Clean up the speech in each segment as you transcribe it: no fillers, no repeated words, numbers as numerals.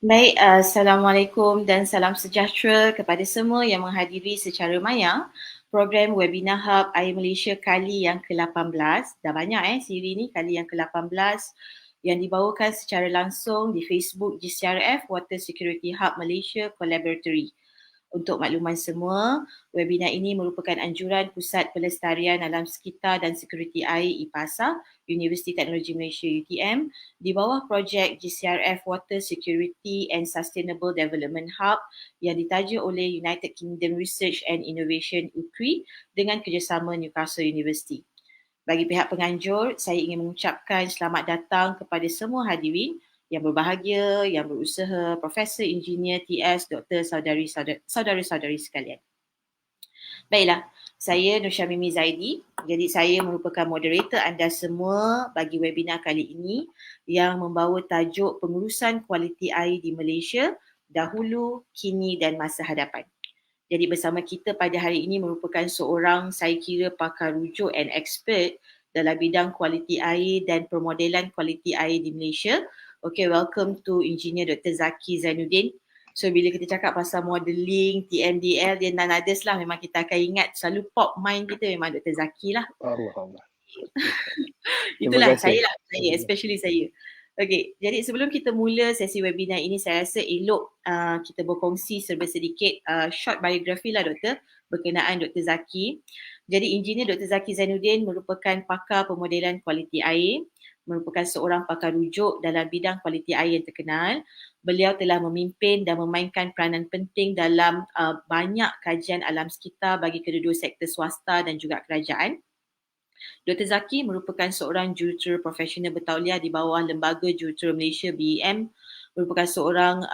Baik, Assalamualaikum dan salam sejahtera kepada semua yang menghadiri secara maya program webinar Hub Air Malaysia kali yang ke-18. Dah banyak siri ni, kali yang ke-18 yang dibawakan secara langsung di Facebook GCRF Water Security Hub Malaysia Collaboratory. Untuk makluman semua, webinar ini merupakan anjuran Pusat Pelestarian Alam Sekitar dan Sekuriti Air IPASA, Universiti Teknologi Malaysia UTM, di bawah projek GCRF Water Security and Sustainable Development Hub yang ditaja oleh United Kingdom Research and Innovation UKRI dengan kerjasama Newcastle University. Bagi pihak penganjur, saya ingin mengucapkan selamat datang kepada semua hadirin yang berbahagia, yang berusaha, Profesor, Engineer, TS, Doktor, saudari-saudari sekalian. Baiklah, saya Nur Syamimi Zaidi. Jadi saya merupakan moderator anda semua bagi webinar kali ini yang membawa tajuk pengurusan kualiti air di Malaysia dahulu, kini dan masa hadapan. Jadi bersama kita pada hari ini merupakan seorang saya kira pakar rujuk and expert dalam bidang kualiti air dan permodelan kualiti air di Malaysia. Okay, welcome to Engineer Dr. Zaki Zainuddin. So bila kita cakap pasal modeling, TMDL, dia non others lah. Memang kita akan ingat selalu pop mind kita memang Dr. Zaki lah. Allah. Itulah saya, especially saya. Okey, jadi sebelum kita mula sesi webinar ini, saya rasa elok kita berkongsi serba sedikit short biografi lah doktor berkenaan Dr. Zaki. Jadi engineer Dr. Zaki Zainuddin merupakan pakar pemodelan kualiti air, merupakan seorang pakar rujuk dalam bidang kualiti air yang terkenal. Beliau telah memimpin dan memainkan peranan penting dalam banyak kajian alam sekitar bagi kedua-dua sektor swasta dan juga kerajaan. Dr. Zaki merupakan seorang jurutera profesional bertauliah di bawah Lembaga Jurutera Malaysia BEM, merupakan seorang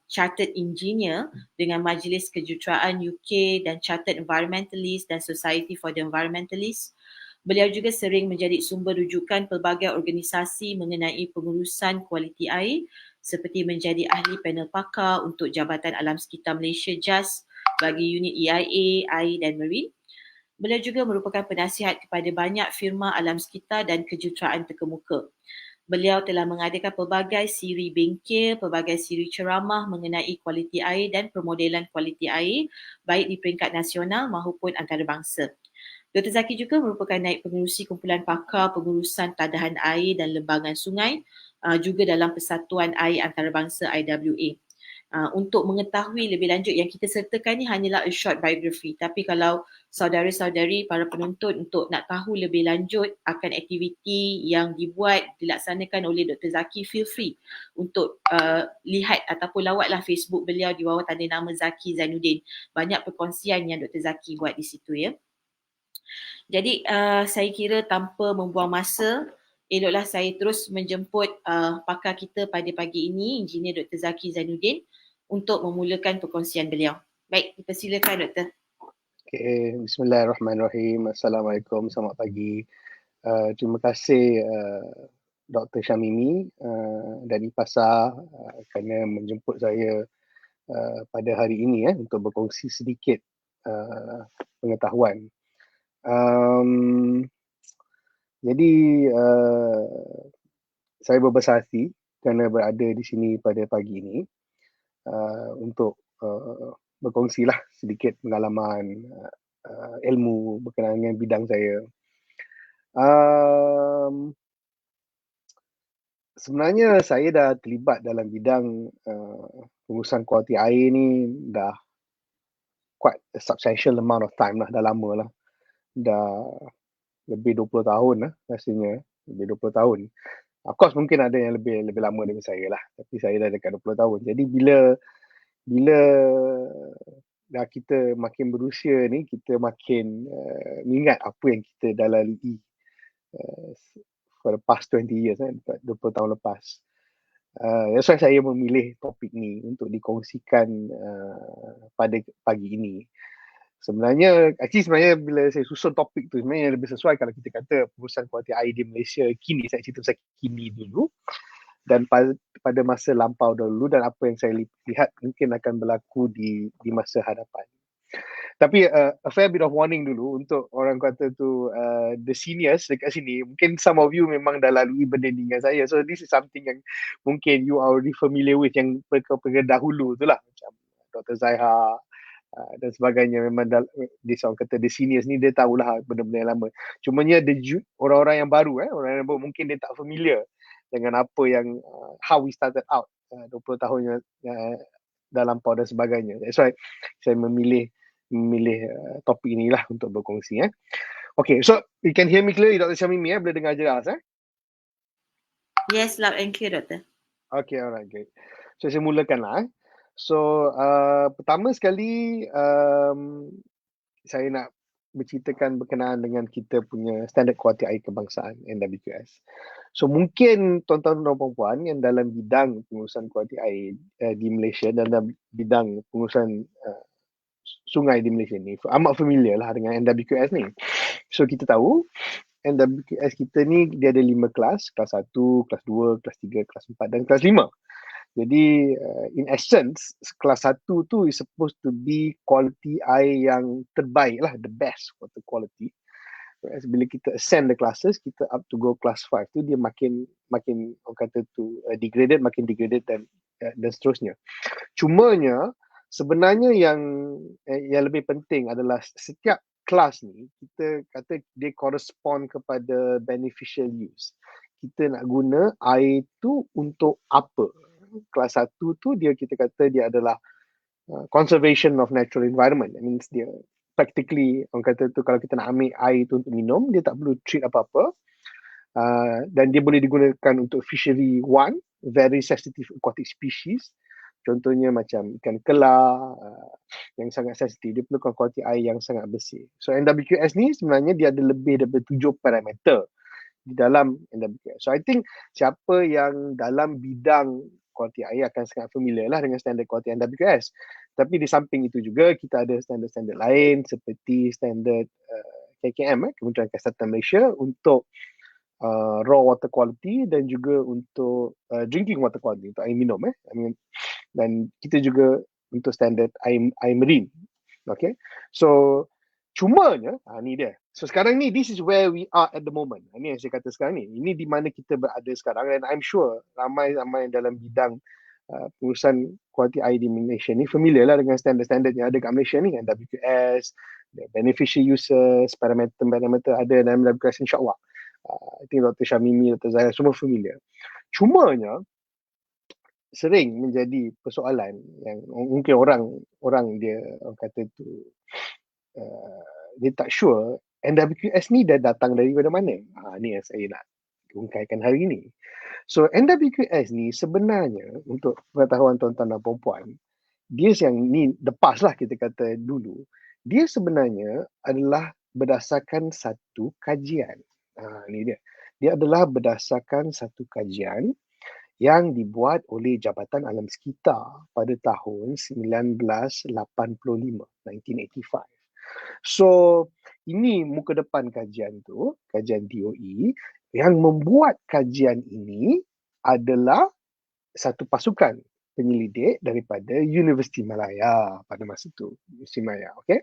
chartered engineer dengan Majlis Kejuruteraan UK dan Chartered Environmentalist dan Society for the Environmentalist. Beliau juga sering menjadi sumber rujukan pelbagai organisasi mengenai pengurusan kualiti air seperti menjadi ahli panel pakar untuk Jabatan Alam Sekitar Malaysia JAS bagi unit EIA, air dan marine. Beliau juga merupakan penasihat kepada banyak firma alam sekitar dan kejuruteraan terkemuka. Beliau telah mengadakan pelbagai siri bengkel, pelbagai siri ceramah mengenai kualiti air dan permodelan kualiti air baik di peringkat nasional maupun antarabangsa. Dr. Zaki juga merupakan naib pengerusi kumpulan pakar pengurusan tadahan air dan lembangan sungai juga dalam Persatuan Air Antarabangsa IWA. Untuk mengetahui lebih lanjut yang kita sertakan ni hanyalah a short biography, tapi kalau saudara-saudari para penonton untuk nak tahu lebih lanjut akan aktiviti yang dilaksanakan oleh Dr. Zaki, feel free untuk lihat ataupun lawatlah Facebook beliau di bawah tanda nama Zaki Zainuddin. Banyak perkongsian yang Dr. Zaki buat di situ ya. Jadi saya kira tanpa membuang masa, eloklah saya terus menjemput pakar kita pada pagi ini, Engineer Dr. Zaki Zainuddin, untuk memulakan perkongsian beliau. Baik, dipersilakan doktor. Okay, bismillahirrahmanirrahim. Assalamualaikum, selamat pagi. Terima kasih Dr. Syamimi dan IPASA kerana menjemput saya pada hari ini untuk berkongsi sedikit pengetahuan. Jadi saya berbesar hati kerana berada di sini pada pagi ini untuk berkongsilah sedikit pengalaman ilmu berkenaan dengan bidang saya. Sebenarnya saya dah terlibat dalam bidang pengurusan kualiti air ni dah quite a substantial amount of time lah, dah lama lah. Dah lebih 20 tahun lah rasanya, lebih 20 tahun. Of course mungkin ada yang lebih lama daripada saya lah, tapi saya dah dekat 20 tahun. Jadi bila dah kita makin berusia ni, kita makin mengingat apa yang kita dah lalui for the past 20 years, 20 tahun lepas. That's why saya memilih topik ni untuk dikongsikan pada pagi ini. Sebenarnya bila saya susun topik tu, sebenarnya lebih sesuai kalau kita kata pengurusan kualiti air di Malaysia kini. Saya cerita pasal kini dulu dan pada masa lampau dahulu dan apa yang saya lihat mungkin akan berlaku di masa hadapan. Tapi a fair bit of warning dulu untuk orang kata tu the seniors dekat sini. Mungkin some of you memang dah lalui benda ni dengan saya. So this is something yang mungkin you are already familiar with, yang perkara dahulu tu lah. Macam Dr. Zaiha dan sebagainya. Memang dia orang kata the seniors ni dia tahulah benda-benda yang lama. Cumanya orang-orang yang baru, orang yang baru mungkin dia tak familiar dengan apa yang how we started out 20 tahun yang dah lampau dan sebagainya. That's why saya memilih topik inilah untuk berkongsi. Okay, so you can hear me clearly, Dr. Syamimi, boleh dengar jelas? Yes, loud and clear, Doktor. Okay, alright, great. So saya mulakanlah. So pertama sekali saya nak berceritakan berkenaan dengan kita punya standard kualiti air kebangsaan NWQS. So mungkin tuan-tuan dan puan-puan yang dalam bidang pengurusan kualiti air di Malaysia dan dalam bidang pengurusan sungai di Malaysia ni amat familiar lah dengan NWQS ni. So kita tahu NWQS kita ni dia ada 5 kelas, kelas 1, kelas 2, kelas 3, kelas 4 dan kelas 5. Jadi in essence kelas 1 tu is supposed to be quality air yang terbaik lah, the best water quality. Whereas bila kita ascend the classes, kita up to go class 5 tu dia makin orang kata tu degraded dan seterusnya. Cumanya sebenarnya yang lebih penting adalah setiap kelas ni kita kata dia correspond kepada beneficial use. Kita nak guna air tu untuk apa? Kelas 1 tu kita kata dia adalah conservation of natural environment. That means dia practically orang kata tu kalau kita nak ambil air tu untuk minum, dia tak perlu treat apa-apa. Dan dia boleh digunakan untuk fishery one, very sensitive aquatic species. Contohnya macam ikan kelar yang sangat sensitif, dia perlukan kualiti air yang sangat bersih. So NWQS ni sebenarnya dia ada lebih daripada 7 parameter di dalam NWQS. So I think siapa yang dalam bidang kualiti air akan sangat familiar lah dengan standard kualiti NWQS. Tapi di samping itu juga kita ada standard-standard lain seperti standard KKM, Kementerian Kesihatan Malaysia untuk raw water quality dan juga untuk drinking water quality, untuk air minum. Dan kita juga untuk standard air marine. Okay. So cumanya, ni dia. So sekarang ni, this is where we are at the moment. Ini yang saya kata sekarang ni. Ini di mana kita berada sekarang. And I'm sure ramai-ramai dalam bidang pengurusan kualiti air di Malaysia ni familiar lah dengan standard-standard yang ada kat Malaysia ni. WQS, beneficial uses, parameter ada dalam WQS, insyaAllah. I think Dr. Syamimi, Dr. Zahir semua familiar. Cumanya, sering menjadi persoalan yang mungkin orang dia orang kata tu dia tak sure NWQS ni dah datang dari mana. Ni yang saya nak ungkapkan hari ini. So NWQS ni sebenarnya untuk pengetahuan tuan-tuan dan puan-puan, dia yang ni lepas lah kita kata dulu, dia sebenarnya adalah berdasarkan satu kajian. Ni dia. Dia adalah berdasarkan satu kajian yang dibuat oleh Jabatan Alam Sekitar pada tahun 1985. So, ini muka depan kajian tu, kajian DOE, yang membuat kajian ini adalah satu pasukan penyelidik daripada Universiti Malaya pada masa itu. Universiti Malaya, okay?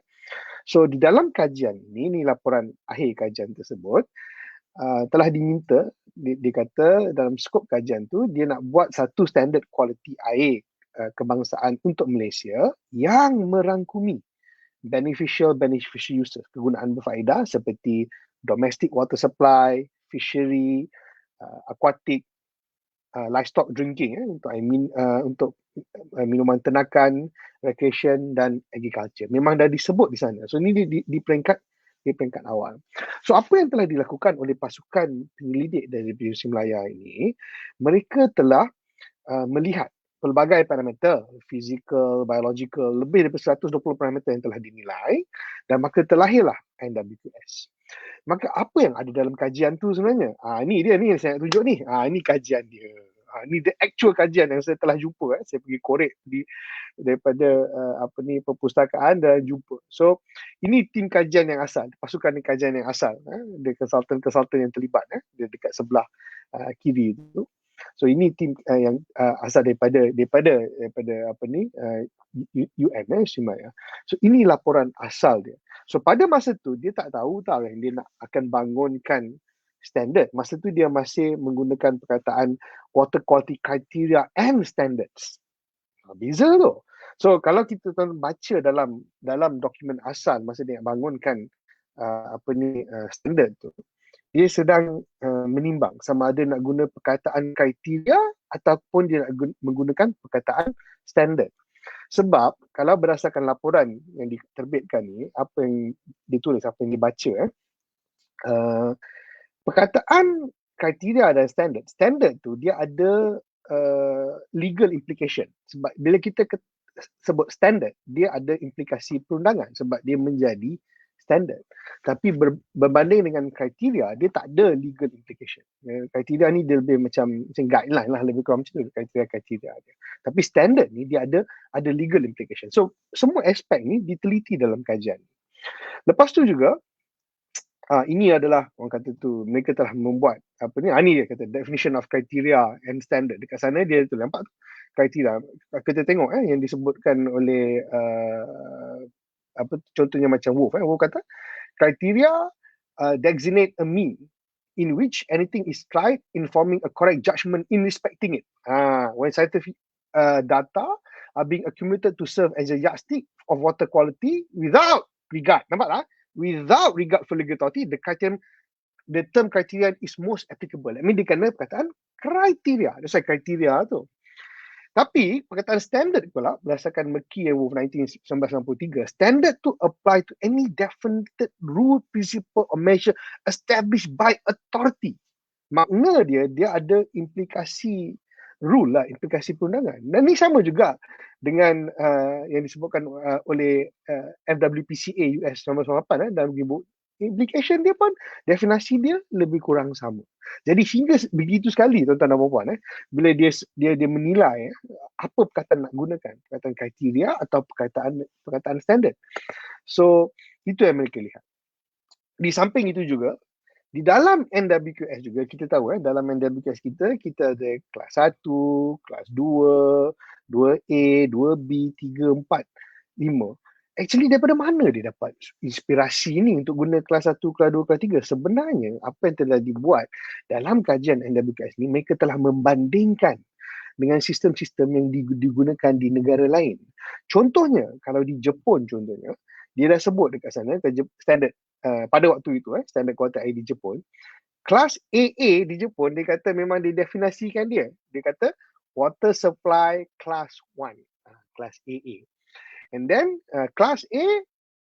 So, di dalam kajian ini laporan akhir kajian tersebut, telah diminta, dia kata dalam skop kajian tu, dia nak buat satu standard kualiti air kebangsaan untuk Malaysia yang merangkumi beneficial uses, kegunaan berfaedah seperti domestic water supply, fishery, aquatic, livestock drinking untuk minuman ternakan, recreation dan agriculture. Memang dah disebut di sana. So ini di peringkat awal. So apa yang telah dilakukan oleh pasukan penyelidik dari Universiti Malaya ini, mereka telah melihat pelbagai parameter, physical, biological, lebih daripada 120 parameter yang telah dinilai dan maka terlahirlah NWQS. Maka apa yang ada dalam kajian tu sebenarnya? Ini dia ni yang saya nak tunjuk ni. Ini kajian dia. Ini the actual kajian yang saya telah jumpa. Saya pergi korek daripada perpustakaan dan jumpa. So ini tim kajian yang asal, pasukan kajian yang asal. Dia konsultan yang terlibat dia dekat sebelah kiri tu. So ini tim yang asal daripada apa ni UN Simaya. So ini laporan asal dia. So pada masa tu dia tak tahu tau yang dia nak akan bangunkan standard. Masa tu dia masih menggunakan perkataan water quality criteria and standards. Beza tu. So kalau kita baca dalam dokumen asal masa dia bangunkan standard tu, dia sedang menimbang sama ada nak guna perkataan kriteria ataupun dia nak menggunakan perkataan standard. Sebab kalau berdasarkan laporan yang diterbitkan ni, apa yang ditulis, apa yang dibaca, perkataan kriteria dan standard tu dia ada legal implication. Sebab bila kita sebut standard, dia ada implikasi perundangan sebab dia menjadi standard. Tapi berbanding dengan kriteria, dia tak ada legal implication. Kriteria ni dia lebih macam guideline lah, lebih kurang macam tu kriteria dia. Tapi standard ni dia ada legal implication. So semua aspek ni diteliti dalam kajian. Lepas tu juga ini adalah orang kata tu mereka telah membuat ni dia kata definition of criteria and standard. Dekat sana dia tu nampak tu kriteria. Kita tengok yang disebutkan oleh contohnya macam Wolf. Wolf kata criteria designate a mean in which anything is tried in forming a correct judgment in respecting it. When scientific data are being accumulated to serve as a yardstick of water quality without regard. Nampak tak? Without regard for legal authority, the term criterion is most applicable. I mean, dia kena perkataan kriteria. That's why kriteria tu. Tapi, perkataan standard pula, berdasarkan McKee and Wolf 1993, standard tu apply to any definite rule, principle or measure established by authority. Makna dia ada implikasi rule lah, implikasi perundangan. Dan ni sama juga dengan yang disebutkan oleh FWPCA US 1998 dalam ribut. Implication dia pun, definisi dia lebih kurang sama. Jadi hingga begitu sekali tuan-tuan dan puan-puan, bila dia menilai apa perkataan nak gunakan, perkataan kriteria atau perkataan standard. So itu yang mereka lihat. Di samping itu juga, di dalam NWQS juga kita tahu dalam NWQS kita ada kelas 1, kelas 2, 2A, 2B, 3, 4, 5. Actually daripada mana dia dapat inspirasi ni untuk guna kelas 1, kelas 2, kelas 3? Sebenarnya apa yang telah dibuat dalam kajian NWQS ni, mereka telah membandingkan dengan sistem-sistem yang digunakan di negara lain. Contohnya, kalau di Jepun contohnya, dia dah sebut dekat sana standard pada waktu itu standard kualiti air di Jepun. Kelas AA di Jepun, dia kata memang didefinisikan dia. Dia kata water supply class 1. Kelas AA. And then class A,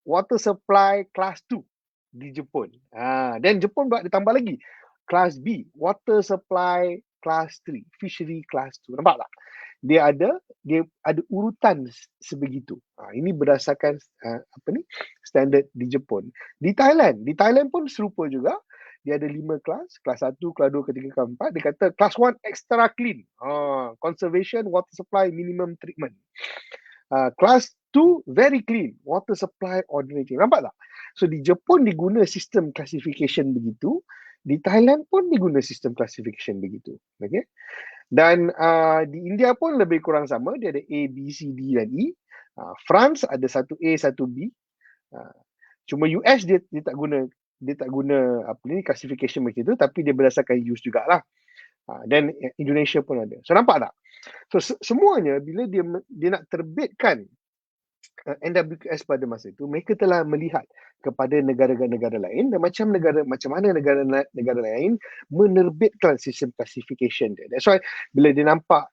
water supply class 2 di Jepun. Dan Jepun buat dia tambah lagi. Class B, water supply class 3, fishery class 2. Nampak tak? Dia ada urutan sebegitu. Ini berdasarkan standard di Jepun. Di Thailand pun serupa juga. Dia ada 5 kelas 1, kelas 2, kelas 3, kelas 4. Dia kata kelas 1 extra clean. Conservation, water supply, minimum treatment. Kelas 2 very clean, water supply ordinary. Nampak tak? So di Jepun diguna sistem classification begitu. Di Thailand pun diguna sistem classification begitu. Okay? Dan di India pun lebih kurang sama. Dia ada A, B, C, D dan E. France ada 1A, 1B. Cuma US dia tak guna classification macam itu, tapi dia berdasarkan use jugalah. Dan Indonesia pun ada. So nampak tak? So semuanya bila dia nak terbitkan NWQS pada masa itu, mereka telah melihat kepada negara-negara lain dan macam mana negara lain menerbitkan sistem classification dia. That's why bila dia nampak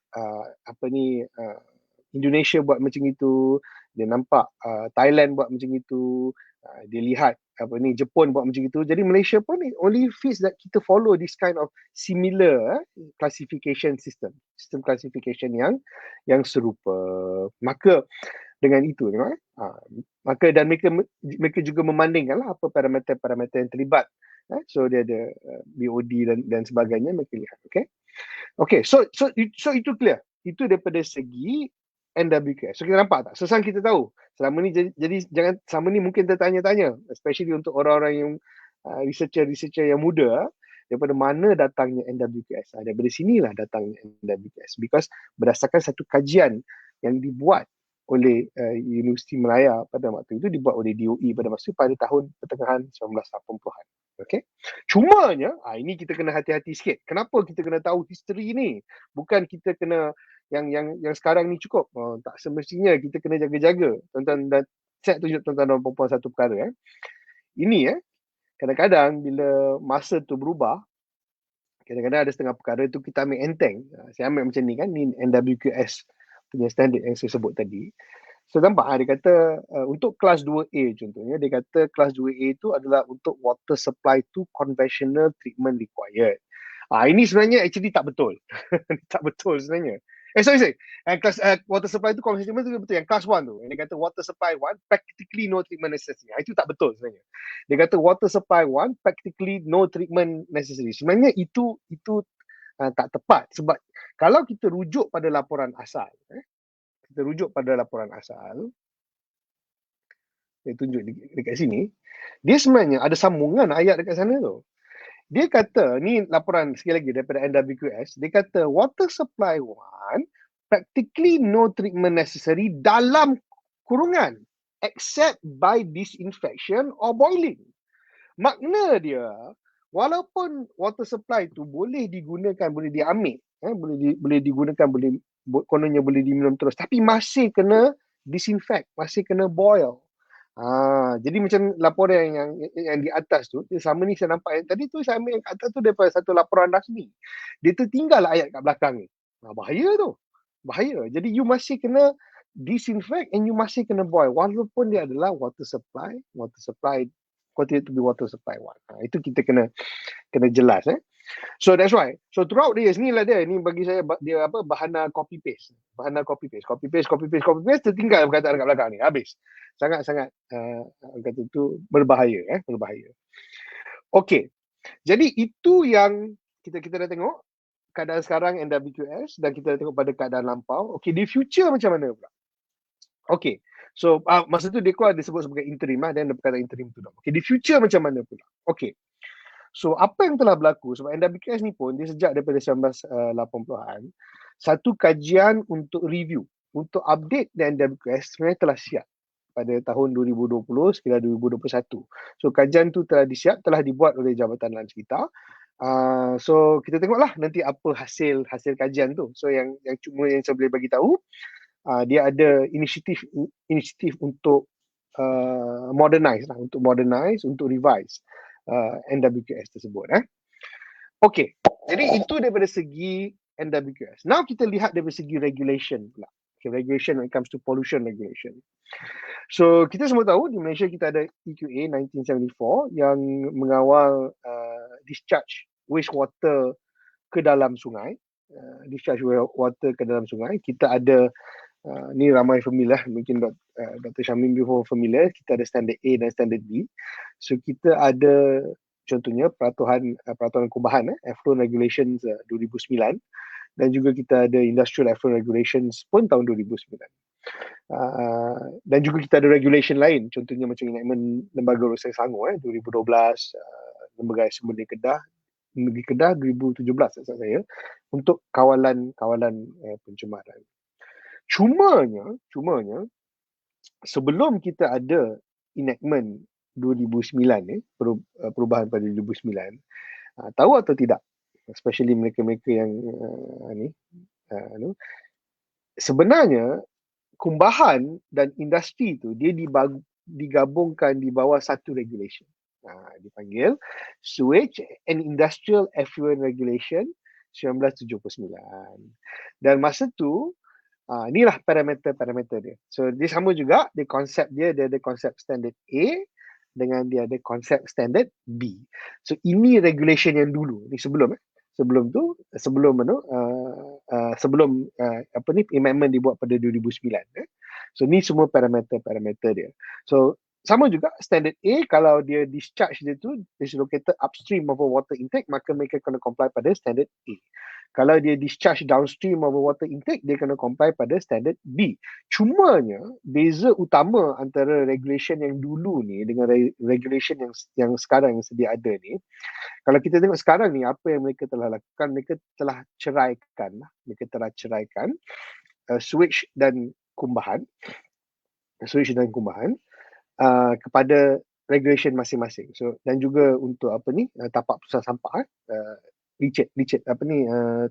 Indonesia buat macam itu, dia nampak Thailand buat macam itu, dia lihat Jepun buat macam itu. Jadi Malaysia pun only fits that kita follow this kind of similar classification system classification yang serupa. Maka dengan itu maka dan mereka juga memandingkanlah apa parameter yang terlibat. So dia ada BOD dan sebagainya, mereka lihat. Okay, so itu clear. Itu daripada segi NWQS. So kita nampak tak? Sekarang kita tahu. Selama ni jadi jangan selama ni mungkin tertanya-tanya, especially untuk orang-orang yang researcher yang muda. daripada mana datangnya NWQS? Daripada sinilah datangnya NWQS. Because berdasarkan satu kajian yang dibuat oleh Universiti Malaya pada waktu itu, dibuat oleh DOE pada masa pada tahun pertengahan 1980-an. Okay. Cumanya, ini kita kena hati-hati sikit. Kenapa kita kena tahu history ni? Bukan kita kena yang sekarang ni cukup. Tak semestinya kita kena jaga-jaga. Tuan-tuan dan saya tunjuk tuan-tuan dan puan-puan satu perkara. Ini kadang-kadang bila masa tu berubah, kadang-kadang ada setengah perkara tu kita ambil enteng. Saya ambil macam ni kan, ni NWQS punya standard yang saya sebut tadi. So nampak dia kata untuk kelas 2A contohnya, dia kata kelas 2A itu adalah untuk water supply to conventional treatment required. Ini sebenarnya actually tak betul. Tak betul sebenarnya. Sorry. Kelas water supply to conventional treatment itu betul. Yang kelas 1 tu, dia kata water supply 1 practically no treatment necessary. Itu tak betul sebenarnya. Dia kata water supply 1 practically no treatment necessary. Sebenarnya itu tak tepat, sebab kalau kita rujuk pada laporan asal, saya tunjuk dekat sini, dia sebenarnya ada sambungan ayat dekat sana tu. Dia kata, ni laporan sekali lagi daripada NWQS, dia kata water supply 1 practically no treatment necessary dalam kurungan except by disinfection or boiling. Makna dia, walaupun water supply tu boleh digunakan, boleh diambil, boleh digunakan, kononnya boleh diminum terus, tapi masih kena disinfect, masih kena boil. Jadi macam laporan yang di atas tu, sama ni saya nampak yang tadi tu saya ambil yang kat atas tu daripada satu laporan rasmi. Dia tertinggal ayat kat belakang ni. Bahaya tu. Bahaya. Jadi you masih kena disinfect and you masih kena boil walaupun dia adalah water supply, continue to be water supply 1. Itu kita kena jelas. So that's why. So throughout the years ni lah dia. Ni bagi saya dia bahana copy paste. Copy paste tertinggal perkataan kat belakang ni. Habis. Sangat-sangat kata tu berbahaya. Berbahaya. Okey. Jadi itu yang kita dah tengok keadaan sekarang NWQS dan kita dah tengok pada keadaan lampau. Okey, di future macam mana pula? Okey. So masa tu dia keluar disebut sebagai interim dan dia berkata interim tu dah. Okey, di future macam mana pula? Okey. So apa yang telah berlaku, sebab NWQS ni pun dia sejak daripada 1980-an, satu kajian untuk review, untuk update NWQS sebenarnya telah siap pada tahun 2020 sekitar 2021. So kajian tu telah disiap, telah dibuat oleh Jabatan Lands kita. So kita tengoklah nanti apa hasil kajian tu. So yang cuma yang saya boleh bagi tahu, dia ada inisiatif untuk modernize, untuk revise NWQS tersebut. Okey, jadi itu daripada segi NWQS. Now kita lihat daripada segi regulation pula. Okay, regulation when it comes to pollution regulation. So kita semua tahu di Malaysia kita ada EQA 1974 yang mengawal discharge wastewater ke dalam sungai. Discharge water ke dalam sungai. Kita ada ni ramai familiar, mungkin Dr. Syamim before familiar, kita ada standard A dan standard B. So kita ada contohnya peraturan kumbahan, effluent regulations 2009 dan juga kita ada industrial effluent regulations pun tahun 2009. Dan juga kita ada regulation lain, contohnya macam enactment Lembaga Rosai Selangor 2012, Lembaga Air Sumber Negeri Kedah 2017 saya, untuk kawalan pencemaran. Cumanya sebelum kita ada enactment 2009 perubahan pada 2009, tahu atau tidak, especially mereka-mereka yang sebenarnya kumbahan dan industri tu dia digabungkan di bawah satu regulation. Dipanggil Sewage and Industrial Effluent Regulation 1979. Dan masa tu inilah parameter dia. So dia sama juga, dia ada konsep standard A dengan dia ada konsep standard B. So ini regulation yang dulu, ni sebelum amendment dibuat pada 2009. So ni semua parameter dia. So sama juga standard A, kalau dia discharge dia tu is located upstream of a water intake, maka mereka kena comply pada standard A. Kalau dia discharge downstream of a water intake, dia kena comply pada standard B. Cumanya beza utama antara regulation yang dulu ni dengan regulation yang sekarang yang sedia ada ni, kalau kita tengok sekarang ni apa yang mereka telah lakukan, mereka telah ceraikan sewage dan kumbahan kepada regulation masing-masing. So dan juga untuk tapak pusat sampah, licit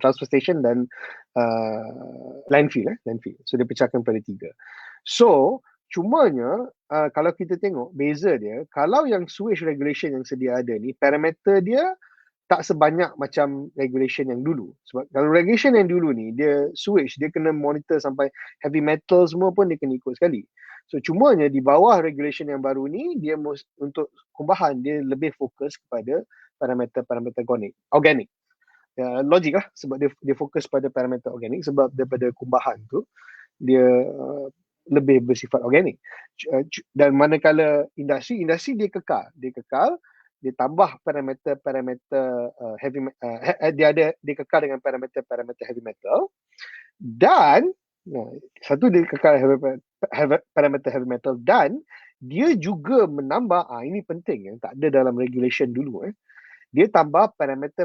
transfer station dan landfill. So dia pecahkan pada 3. So cumanya kalau kita tengok beza dia, kalau yang sewage regulation yang sedia ada ni, parameter dia tak sebanyak macam regulation yang dulu. Sebab kalau regulation yang dulu ni, dia sewage, dia kena monitor sampai heavy metal semua pun dia kena ikut sekali. So cumanya di bawah regulation yang baru ni, dia untuk kumbahan, dia lebih fokus kepada parameter organik. Ya, logik lah sebab dia fokus pada parameter organik, sebab daripada kumbahan tu, dia lebih bersifat organik. Dan manakala industri dia kekal, dia tambah parameter dia kekal dengan parameter heavy metal, dan satu dia kekal parameter heavy metal, dan dia juga menambah, ini penting yang tak ada dalam regulation dulu, dia tambah parameter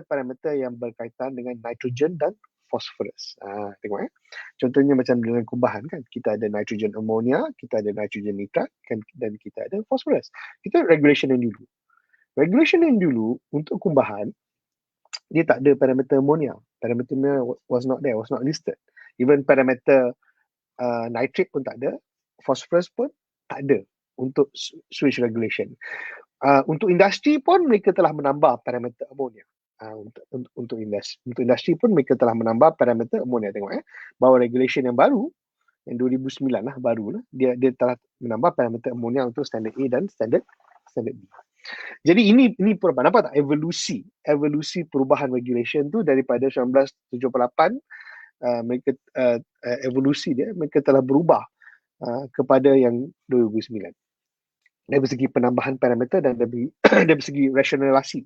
yang berkaitan dengan nitrogen dan phosphorus. Tengok contohnya macam dengan kumbahan kan, kita ada nitrogen ammonia, kita ada nitrogen nitrat kan, dan kita ada phosphorus. Kita regulation yang dulu. Regulation yang dulu untuk kumbahan, dia tak ada parameter ammonia. Parameternya was not listed. Even parameter nitrate pun tak ada, phosphorus pun tak ada untuk switch regulation. Untuk industri pun mereka telah menambah parameter ammonia. Untuk industri pun mereka telah menambah parameter ammonia. Tengok bahawa regulation yang baru, yang 2009 lah, baru lah, dia telah menambah parameter ammonia untuk standard A dan standard B. Jadi ini perubahan, nampak tak evolusi perubahan regulation tu daripada 1978, mereka evolusi dia, mereka telah berubah kepada yang 2009 dari segi penambahan parameter dan dari segi rasionalisasi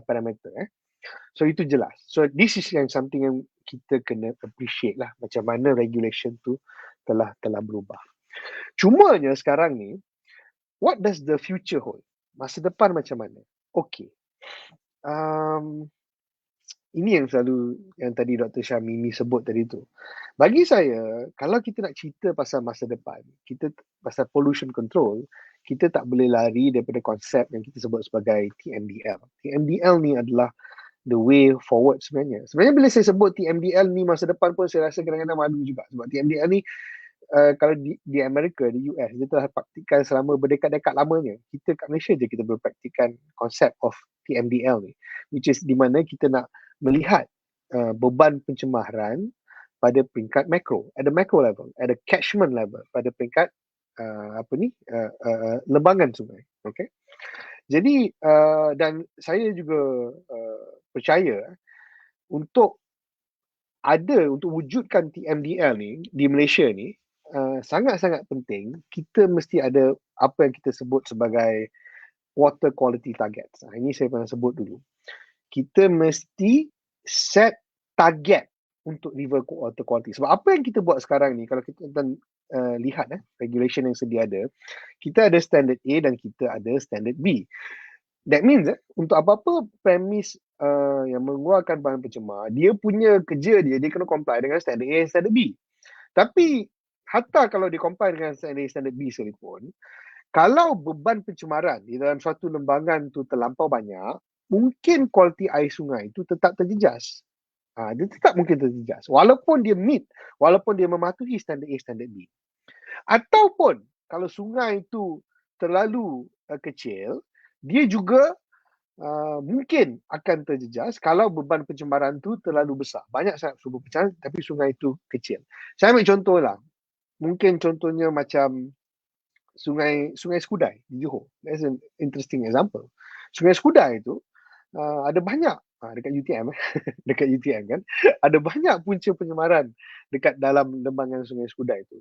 parameter. So itu jelas. So this is something yang kita kena appreciate lah, macam mana regulation tu telah berubah. Cumanya sekarang ni, what does the future hold? Masa depan macam mana? Okay. Ini yang tadi Dr. Syamini sebut tadi tu. Bagi saya, kalau kita nak cerita pasal masa depan, kita pasal pollution control, kita tak boleh lari daripada konsep yang kita sebut sebagai TMDL. TMDL ni adalah the way forward sebenarnya. Sebenarnya bila saya sebut TMDL ni masa depan pun, saya rasa kadang-kadang malu juga. Sebab TMDL ni, kalau di Amerika, di US, dia telah praktikan selama berdekat-dekat lamanya. Kita kat Malaysia je kita berpraktikan konsep of TMDL ni, which is di mana kita nak melihat beban pencemaran pada peringkat makro, at the macro level, at the catchment level, pada peringkat lembangan sungai. Okay. Jadi dan saya juga percaya untuk wujudkan TMDL ni di Malaysia ni, sangat-sangat penting. Kita mesti ada apa yang kita sebut sebagai water quality targets. Ini saya pernah sebut dulu. Kita mesti set target untuk river water quality. Sebab apa yang kita buat sekarang ni, kalau kita lihat regulation yang sedia ada, kita ada standard A dan kita ada standard B. That means untuk apa-apa premis yang mengeluarkan bahan pencemar, dia punya kerja dia kena comply dengan standard A dan standard B. Tapi hatta kalau dia comply dengan standard B sekalipun, kalau beban pencemaran di dalam suatu lembangan tu terlampau banyak, mungkin kualiti air sungai itu tetap terjejas. Dia tetap mungkin terjejas. Walaupun dia mematuhi standard A, standard B. Ataupun kalau sungai itu terlalu kecil, dia juga mungkin akan terjejas kalau beban pencemaran tu terlalu besar. Banyak sangat sumber pencemaran tapi sungai itu kecil. Saya ambil contoh lah. Mungkin contohnya macam Sungai Skudai di Johor. That's an interesting example. Sungai Skudai itu ada banyak dekat UTM dekat UTM kan, ada banyak punca pencemaran dekat dalam lembangan Sungai Skudai itu.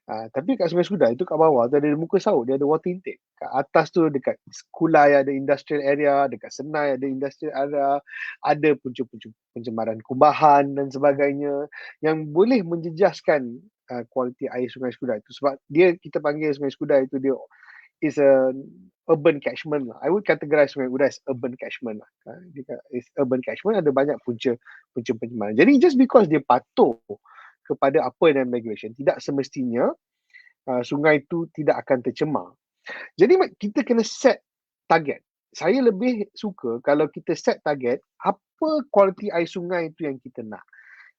Tapi kat Sungai Skudai tu kat bawah tu ada muka saut, dia ada water intake. Kat atas tu dekat Kulai ada industrial area, dekat Senai ada industrial area, ada punca-punca pencemaran kubahan dan sebagainya yang boleh menjejaskan kualiti air Sungai Skudai tu. Sebab dia, kita panggil Sungai Skudai tu dia is a urban catchment lah. I would categorize Sungai Skudai as urban catchment lah. Dia is urban catchment, ada banyak punca pencemaran. Jadi just because dia patuh kepada apa yang regulation, tidak semestinya sungai itu tidak akan tercemar. Jadi kita kena set target. Saya lebih suka kalau kita set target, apa kualiti air sungai itu yang kita nak.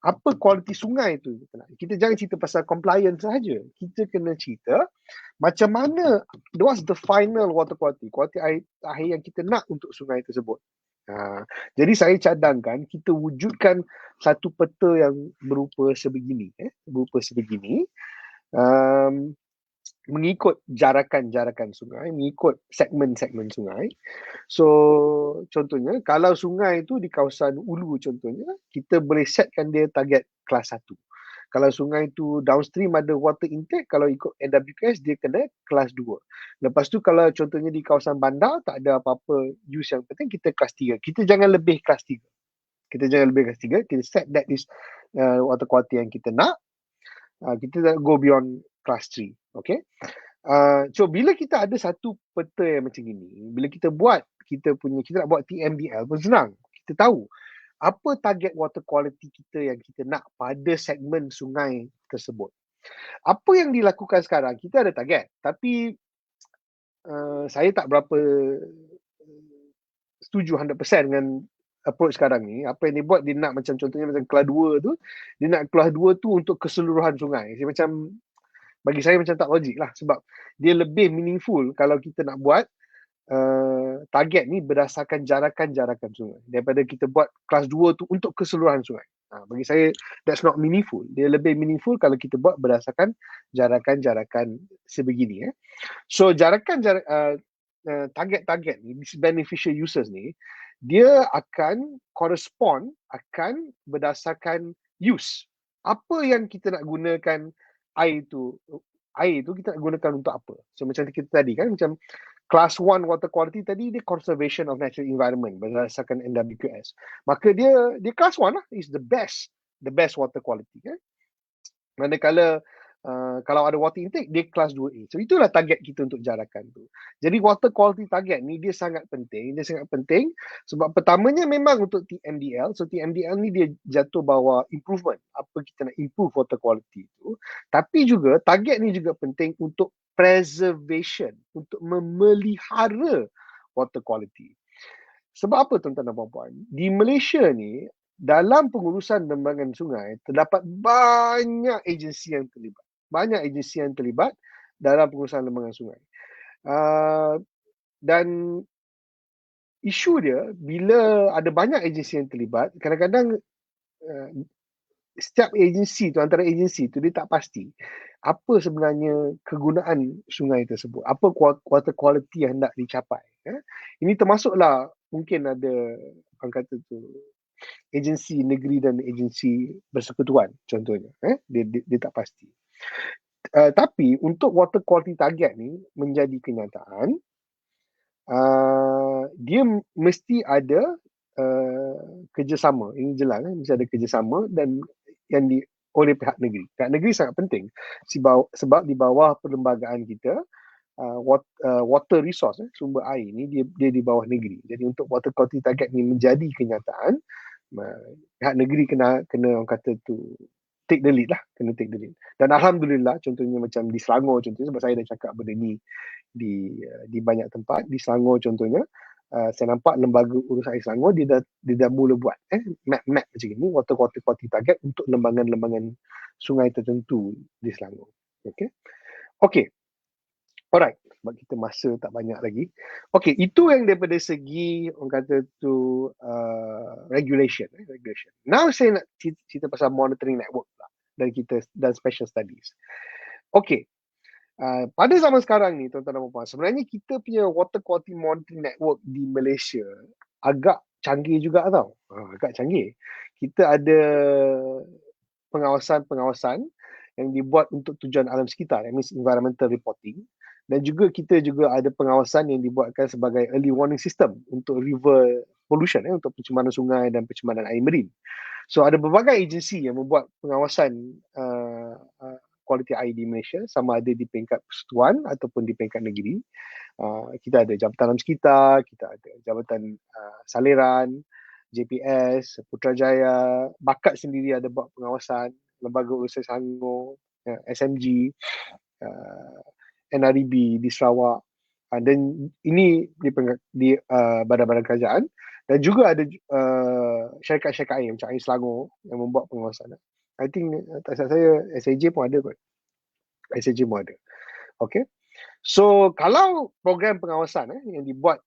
Apa kualiti sungai itu kita nak. Kita jangan cerita pasal compliance sahaja. Kita kena cerita macam mana, what's the final water quality, kualiti air yang kita nak untuk sungai tersebut. Jadi saya cadangkan kita wujudkan satu peta yang berupa sebegini, mengikut jarakan-jarakan sungai, mengikut segmen-segmen sungai. So contohnya kalau sungai itu di kawasan Ulu contohnya, kita boleh setkan dia target kelas 1. Kalau sungai itu downstream ada water intake, kalau ikut NWS dia kena kelas 2. Lepas tu kalau contohnya di kawasan bandar tak ada apa-apa use yang penting, kita kelas 3. Kita jangan lebih kelas 3. Kita set that is water quality yang kita nak. Kita tak go beyond class 3. Okay. So bila kita ada satu peta yang macam ini, bila kita buat, kita nak buat TMDL pun senang. Kita tahu apa target water quality kita yang kita nak pada segmen sungai tersebut. Apa yang dilakukan sekarang, kita ada target, tapi saya tak berapa setuju 100% dengan approach sekarang ni. Apa yang dia buat, dia nak macam contohnya macam kelas 2 tu, dia nak kelas 2 tu untuk keseluruhan sungai. Bagi saya macam tak logik lah, sebab dia lebih meaningful kalau kita nak buat target ni berdasarkan jarakan-jarakan sungai daripada kita buat kelas 2 tu untuk keseluruhan sungai. Bagi saya that's not meaningful. Dia lebih meaningful kalau kita buat berdasarkan jarakan-jarakan sebegini. So target-target ni, beneficial users ni, dia akan correspond, akan berdasarkan use. Apa yang kita nak gunakan air tu kita nak gunakan untuk apa? So macam kita tadi kan, macam Class 1 water quality tadi, dia conservation of natural environment berdasarkan NWQS. Maka dia class 1 lah, is the best water quality kan. Manakala kalau ada water intake, dia class 2A. So itulah target kita untuk jarakan tu. Jadi water quality target ni dia sangat penting. Sebab pertamanya memang untuk TMDL. So TMDL ni dia jatuh bawah improvement. Apa kita nak improve water quality tu. Tapi juga target ni juga penting untuk preservation, untuk memelihara water quality. Sebab apa tuan-tuan dan puan-puan? Di Malaysia ni, dalam pengurusan lembangan sungai, terdapat banyak agensi yang terlibat dalam pengurusan lembangan sungai. Dan isu dia, bila ada banyak agensi yang terlibat, kadang-kadang setiap agensi tu, antara agensi tu, dia tak pasti apa sebenarnya kegunaan sungai tersebut, apa water quality yang hendak dicapai. Ini termasuklah mungkin ada orang kata tu agensi negeri dan agensi bersekutuan contohnya, dia tak pasti. Tapi untuk water quality target ni menjadi kenyataan, dia mesti ada kerjasama. Ini jelas mesti ada kerjasama dan yang oleh pihak negeri. Pihak negeri sangat penting sebab di bawah perlembagaan kita, water resource, sumber air ni dia di bawah negeri. Jadi untuk water quality target ni menjadi kenyataan, pihak negeri kena orang kata tu take the lead lah, Dan alhamdulillah, contohnya macam di Selangor contohnya, sebab saya dah cakap benda ni di banyak tempat. Di Selangor contohnya, saya nampak lembaga urusan air Selangor dia dah mula buat map macam ni, water quality target untuk lembangan-lembangan sungai tertentu di Selangor. Okay. Alright, sebab kita masa tak banyak lagi. Okay, itu yang daripada segi orang kata tu regulation. Now saya nak cerita pasal monitoring network lah, dan special studies. Okay, pada zaman sekarang ni tuan-tuan dan puan-puan, sebenarnya kita punya water quality monitoring network di Malaysia agak canggih juga tau. Agak canggih. Kita ada pengawasan yang dibuat untuk tujuan alam sekitar, that means environmental reporting. Dan juga kita juga ada pengawasan yang dibuatkan sebagai early warning system untuk river pollution, untuk pencemaran sungai dan pencemaran air marin. So ada berbagai agensi yang membuat pengawasan kualiti air di Malaysia, sama ada di peringkat persekutuan ataupun di peringkat negeri. Kita ada Jabatan Alam Sekitar, kita ada Jabatan Saliran, JPS, Putrajaya, Bakat sendiri ada buat pengawasan, Lembaga Urusan Selangor, SMG, NREB di Sarawak, dan ini di badan-badan kerajaan, dan juga ada syarikat-syarikat air macam Air Selangor yang membuat pengawasan. I think tak salah saya SAJ pun ada kot. SAJ pun ada. Okay. So kalau program pengawasan yang dibuat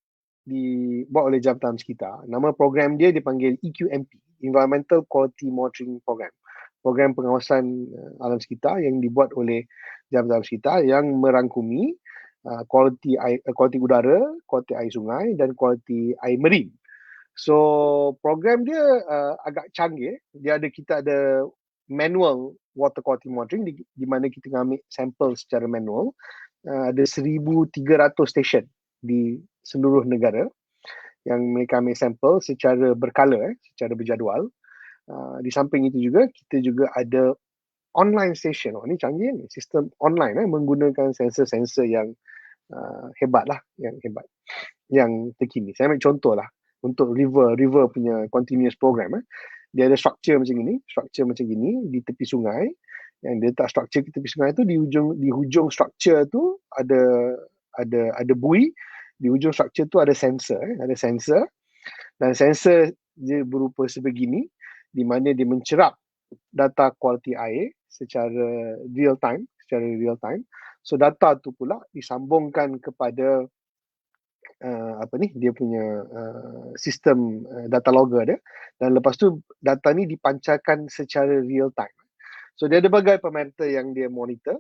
oleh Jabatan Alam Sekitar, nama program dia dipanggil EQMP, Environmental Quality Monitoring Program. Program pengawasan alam sekitar yang dibuat oleh Jabatan Alam Sekitar yang merangkumi kualiti udara, kualiti air sungai dan kualiti air marin. So program dia agak canggih. Kita ada manual water quality monitoring di mana kita ambil sampel secara manual. Ada 1,300 stesen di seluruh negara yang mereka ambil sampel secara berkala, secara berjadual. Di samping itu juga, kita juga ada online station. Ini canggih ni, sistem online menggunakan sensor-sensor yang hebat lah, yang terkini. Saya ambil contoh lah, untuk river punya continuous program. Dia ada structure macam gini di tepi sungai. Yang dia letak structure di tepi sungai tu, di hujung structure tu ada buoy, di hujung structure tu ada sensor, dan sensor dia berupa sebegini, di mana dia mencerap data kualiti air secara real time. So data tu pula disambungkan kepada dia punya sistem data logger dia, dan lepas tu data ni dipancarkan secara real time. So dia ada berbagai parameter yang dia monitor,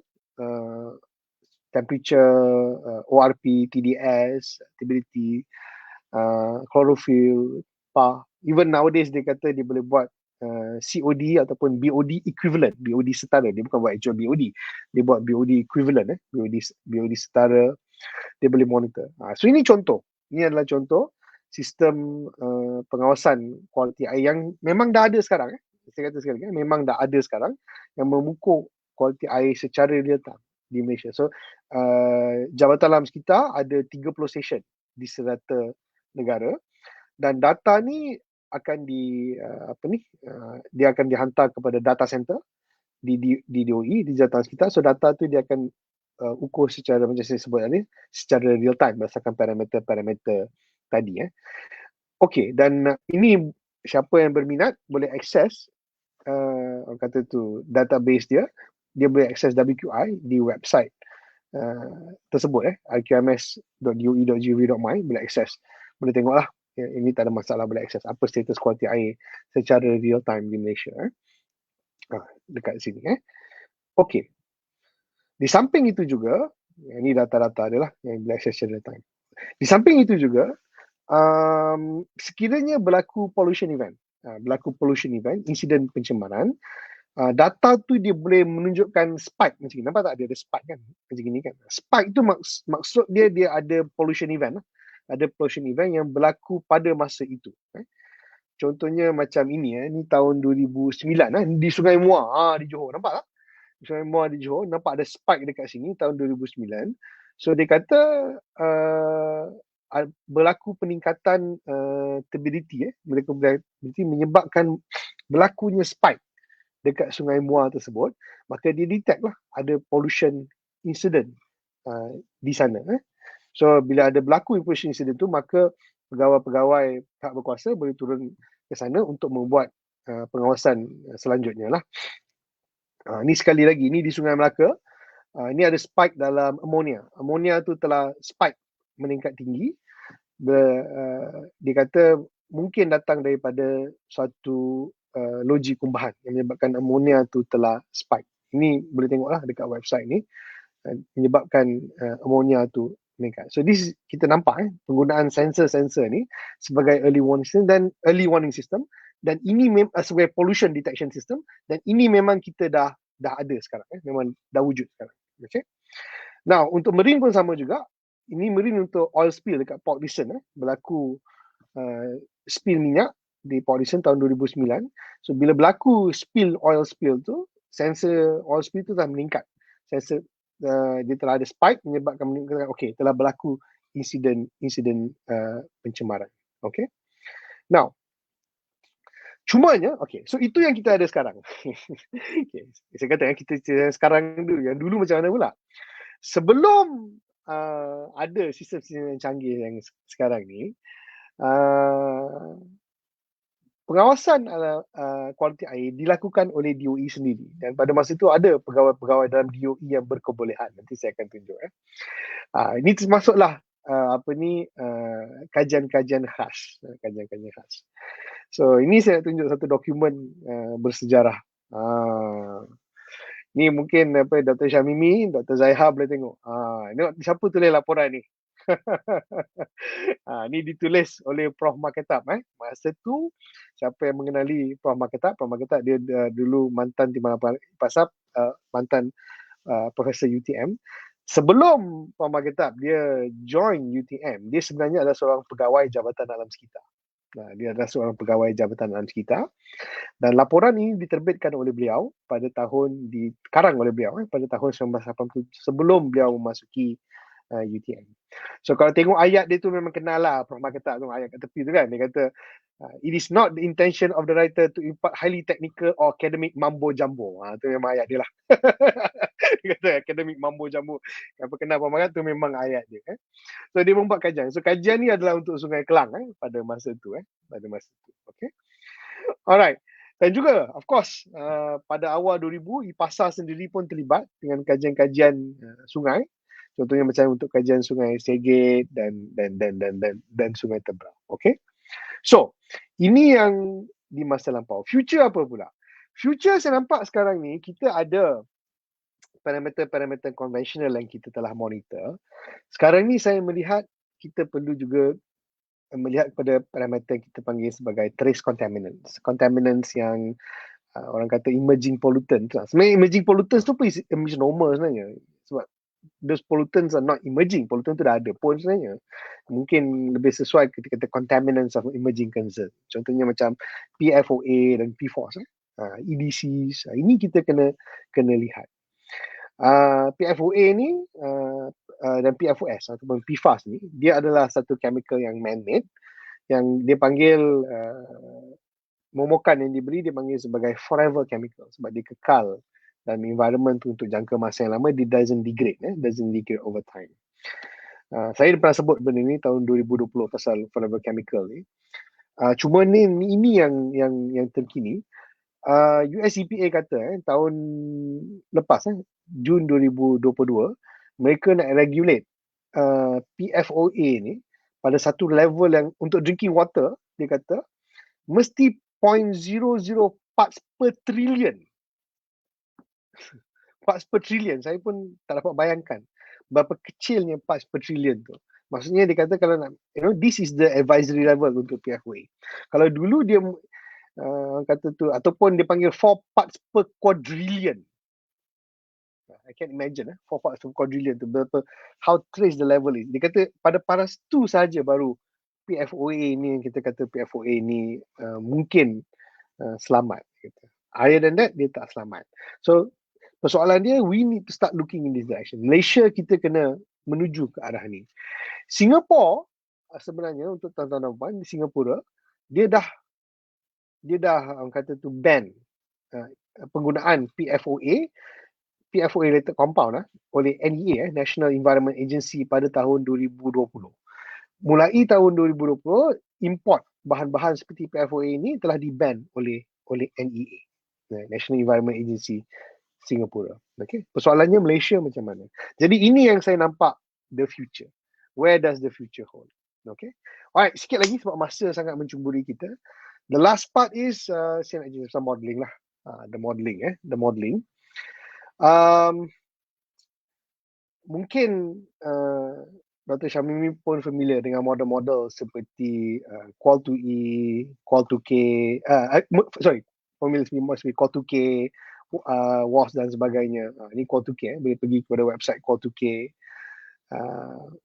temperature, ORP, TDS, turbidity, chlorophyll, even nowadays dia kata dia boleh buat COD ataupun BOD equivalent, BOD setara. Dia bukan buat actual BOD, dia buat BOD equivalent, BOD setara, dia boleh monitor. So ini adalah contoh sistem pengawasan kualiti air yang memang dah ada sekarang. Saya kata sekali, memang dah ada sekarang yang mengukur kualiti air secara real time di Malaysia. So Jabatan Alam Sekitar ada 30 stesen di serata negara, dan data ni akan dia akan dihantar kepada data center di DOE, di Jabatan Alam Sekitar. So data tu dia akan ukur secara, macam saya sebut tadi, secara real time berdasarkan parameter-parameter tadi. Okey, dan ini siapa yang berminat boleh akses orang kata tu database dia boleh akses WQI di website tersebut, iqms.doe.gov.my, boleh akses, boleh tengoklah. Ini tak ada masalah, boleh akses apa status kualiti air secara real time di Malaysia. Dekat sini. Okey. Di samping itu juga, ini data-data adalah yang boleh akses secara real time. Di samping itu juga, sekiranya berlaku pollution event, insiden pencemaran, data tu dia boleh menunjukkan spike macam ni. Nampak tak dia ada spike kan? Macam ni kan. Spike tu maksud dia ada pollution event. Ada pollution event yang berlaku pada masa itu. Contohnya macam ini, ni tahun 2009 di Sungai Muar di Johor. Nampak tak? Di Sungai Muar di Johor, nampak ada spike dekat sini tahun 2009. So dia kata berlaku peningkatan turbidity, menyebabkan berlakunya spike dekat Sungai Muar tersebut, maka dia detect lah ada pollution incident di sana. So bila ada berlaku pollution incident tu, maka pegawai-pegawai pihak berkuasa boleh turun ke sana untuk membuat pengawasan selanjutnya lah. Ni sekali lagi, ni di Sungai Melaka. Ni ada spike dalam ammonia. Ammonia tu telah spike meningkat tinggi. Dia kata mungkin datang daripada suatu loji kumbahan yang menyebabkan ammonia tu telah spike. Ini boleh tengoklah dekat website ni, menyebabkan ammonia tu meningkat. So this kita nampak penggunaan sensor-sensor ni sebagai early warning system, dan ini sebagai pollution detection system, dan ini memang kita dah dah ada sekarang, memang dah wujud sekarang. Okay. Now untuk marine pun sama juga. Ini marine untuk oil spill dekat Port Dickson, berlaku spill minyak di Port Dickson tahun 2009. So bila berlaku oil spill tu, sensor oil spill tu dah meningkat. Sensor dia telah ada spike menyebabkan telah berlaku insiden pencemaran. Okay. Now cumanya, so itu yang kita ada sekarang. Okay. Saya kata kita sekarang dulu, yang dulu macam mana pula? Sebelum ada sistem-sistem yang canggih yang sekarang ni, pengawasan kualiti air dilakukan oleh DOE sendiri, dan pada masa itu ada pegawai-pegawai dalam DOE yang berkebolehan. Nanti saya akan tunjuk. Ini termasuklah kajian-kajian khas. So ini saya tunjuk satu dokumen bersejarah. Ni mungkin Dr. Syamimi, Dr. Zaiha boleh tengok. Ini siapa tulis laporan ni? Ni ditulis oleh Prof. Maketab. Masa tu siapa yang mengenali Prof. Maketab? Prof. Maketab dia dulu mantan Timbalan Pasap, mantan Profesor UTM. Sebelum Prof. Maketab dia join UTM, dia sebenarnya adalah seorang pegawai Jabatan Alam Sekitar. Dia adalah seorang pegawai Jabatan Alam Sekitar, dan laporan ini diterbitkan oleh beliau pada tahun, dikarang oleh beliau pada tahun 1987 sebelum beliau memasuki UTM. So kalau tengok ayat dia tu memang kenal lah Prof. Maketab tu, ayat kat tepi tu kan, dia kata it is not the intention of the writer to impart highly technical or academic mambo jumbo. Tu memang ayat dia lah. Dia kata academic mambo jumbo. Apa kenal Prof. Maketab tu memang ayat dia. So dia membuat kajian. So kajian ni adalah untuk Sungai Kelang pada masa tu. Okay. Alright. Dan juga of course pada awal 2000 IPASA sendiri pun terlibat dengan kajian-kajian sungai. Contohnya macam untuk kajian Sungai Segit dan Sungai Tebrang. Okay. So ini yang di masa lampau. Future apa pula? Future saya nampak sekarang ni kita ada parameter-parameter konvensional yang kita telah monitor. Sekarang ni saya melihat kita perlu juga melihat kepada parameter yang kita panggil sebagai trace contaminants. Contaminants yang orang kata emerging pollutants. Sebenarnya emerging pollutants tu pun emission normal sebenarnya. Sebab those pollutants are not emerging. Pollutant tu dah ada pun sebenarnya. Mungkin lebih sesuai kita kata contaminants of emerging concern. Contohnya macam PFOA dan PFOS. EDCs. Ini kita kena lihat. PFOA ni dan PFOS ataupun PFAS ni, dia adalah satu chemical yang man-made yang dia panggil momokan yang diberi dia panggil sebagai forever chemical sebab dia kekal dalam environment tu untuk jangka masa yang lama. Dia doesn't degrade over time. Saya pernah sebut benda ni tahun 2020 pasal forever chemical ni. Cuma ini yang terkini. US EPA kata tahun lepas Jun 2022 mereka nak regulate PFOA ni pada satu level yang untuk drinking water dia kata mesti 0.00 parts per trillion. Parts per trillion, saya pun tak dapat bayangkan berapa kecilnya parts per trillion tu. Maksudnya dia kata kalau nak, this is the advisory level untuk PFOA. Kalau dulu dia kata tu ataupun dia panggil 4 parts per quadrillion. I can imagine 4 parts per quadrillion tu berapa, how trace the level is. Dia kata pada paras tu saja baru PFOA ni, kita kata PFOA ni mungkin selamat. Higher than that dia tak selamat. So persoalan dia, we need to start looking in this direction. Malaysia kita kena menuju ke arah ni. Singapura sebenarnya untuk tahun-tahun depan di Singapura dia dah orang kata tu ban penggunaan PFOA related compound oleh NEA, National Environment Agency pada tahun 2020. Mulai tahun 2020 import bahan-bahan seperti PFOA ini telah di-ban oleh NEA, National Environment Agency Singapura. Okay. Persoalannya Malaysia macam mana? Jadi ini yang saya nampak the future. Where does the future hold? Okay. Alright, sikit lagi sebab masa sangat mencemburi kita. The last part is saya nak jelaskan modelling lah. The modelling. Mungkin Dr. Syamimi pun familiar dengan model-model seperti Qual2E, Qual2K, familiar seperti Qual2K, WAS dan sebagainya. Ini Core2K, boleh pergi kepada website Core2K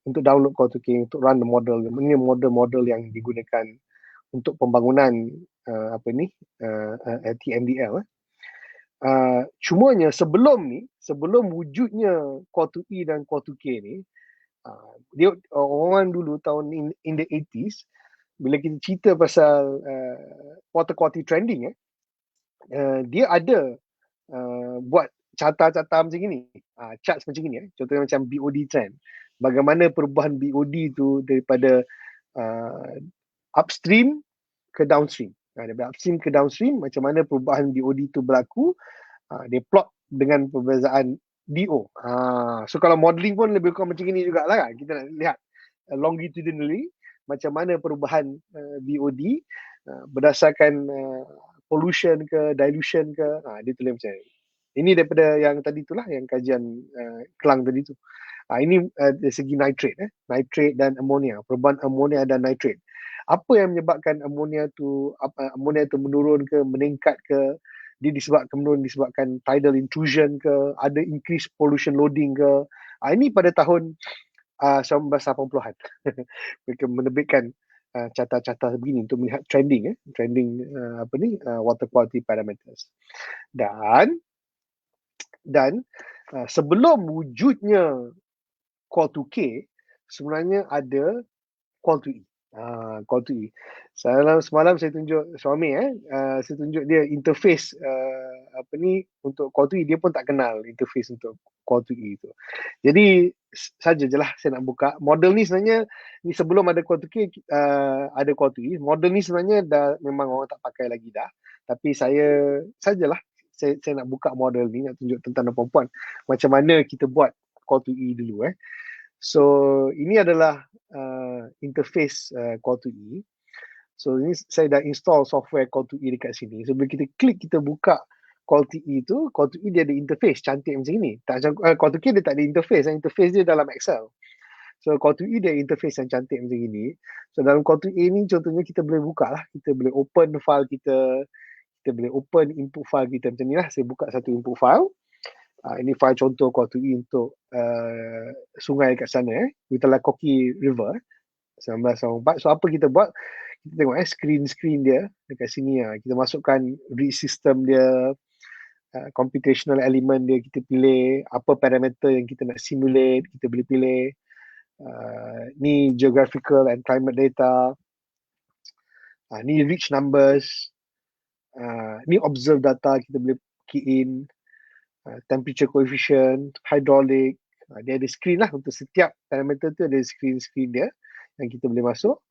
untuk download Core2K untuk run the model. Ini model-model yang digunakan untuk pembangunan TMDL. Cumanya sebelum wujudnya Core2E dan Core2K ni, dia orang dulu tahun in the 80s, bila kita cerita pasal water quality trending, dia ada buat carta-carta macam ni, charts macam ni, contohnya macam BOD trend, bagaimana perubahan BOD tu daripada upstream ke downstream. Daripada upstream ke downstream, macam mana perubahan BOD tu berlaku, dia plot dengan perbezaan DO. So kalau modeling pun lebih kurang macam ni jugalah kan. Kita nak lihat longitudinally macam mana perubahan BOD berdasarkan pollution ke dilution ke, dia tulis macam ni. Ini daripada yang tadi itulah, yang kajian Kelang tadi tu. Ini dari segi nitrate dan ammonia, perubahan ammonia dan nitrate. Apa yang menyebabkan ammonia tu menurun ke meningkat ke? Dia disebabkan tidal intrusion ke, ada increase pollution loading ke. Ini pada tahun 1980-an. Mereka menerbitkan carta-carta begini untuk melihat trending water quality parameters. Dan sebelum wujudnya Core2K, sebenarnya ada Core2E. Core2E. Semalam saya tunjuk suami, saya tunjuk dia interface untuk Core2E. Dia pun tak kenal interface untuk Core2E tu. Jadi sajalah saya nak buka model ni. Sebenarnya ni sebelum ada Core2K, ada Core2E. Model ni sebenarnya dah memang orang tak pakai lagi dah. Tapi saya nak buka model ni, nak tunjuk tentang perempuan macam mana kita buat Core2E dulu. So ini adalah interface Core2E. So ini saya dah install software Core2E dekat sini. So bila kita klik, kita buka Core2E tu, Core2E dia ada interface cantik macam ni. Tak macam Core2K dia tak ada interface. Interface dia dalam Excel. So Core2E dia interface yang cantik macam ni. So dalam Core2E ni contohnya kita boleh buka lah. Kita boleh open file kita. Kita boleh open input file kita macam ni lah. Saya buka satu input file. Ini file contoh Core2E untuk sungai kat sana, Witalakoki River 1994. So apa kita buat, kita tengok screen dia dekat sini. Kita masukkan read system dia, computational element dia, kita pilih apa parameter yang kita nak simulate, kita boleh pilih ni geographical and climate data, ni rich numbers, ni observe data, kita boleh key in temperature coefficient, hydraulic. Dia ada screen lah untuk setiap parameter tu, ada screen dia yang kita boleh masuk.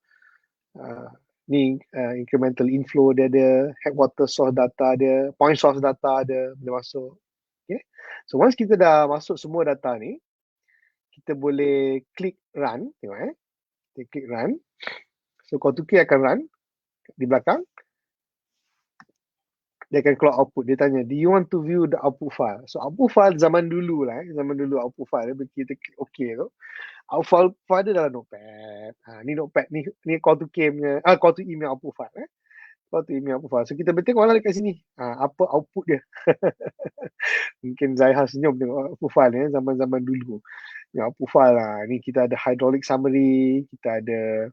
Ni incremental inflow dia ada, headwater source data dia, point source data dia boleh masuk. Okay. So once kita dah masuk semua data ni, kita boleh klik run. Tengok kita klik run. So Core2K akan run di belakang. Dia akan keluar output. Dia tanya, do you want to view the output file? So output file zaman dulu output file dia, kita klik OK tu. Output file dia dalam notepad. Ni notepad, ni Core2K punya, Core2E punya output file. Core2E punya output file. So kita boleh tengok lah dekat sini. Apa output dia. Mungkin Zaiha senyum tengok output file ni zaman-zaman dulu. Ni output file lah. Ni kita ada hydraulic summary, kita ada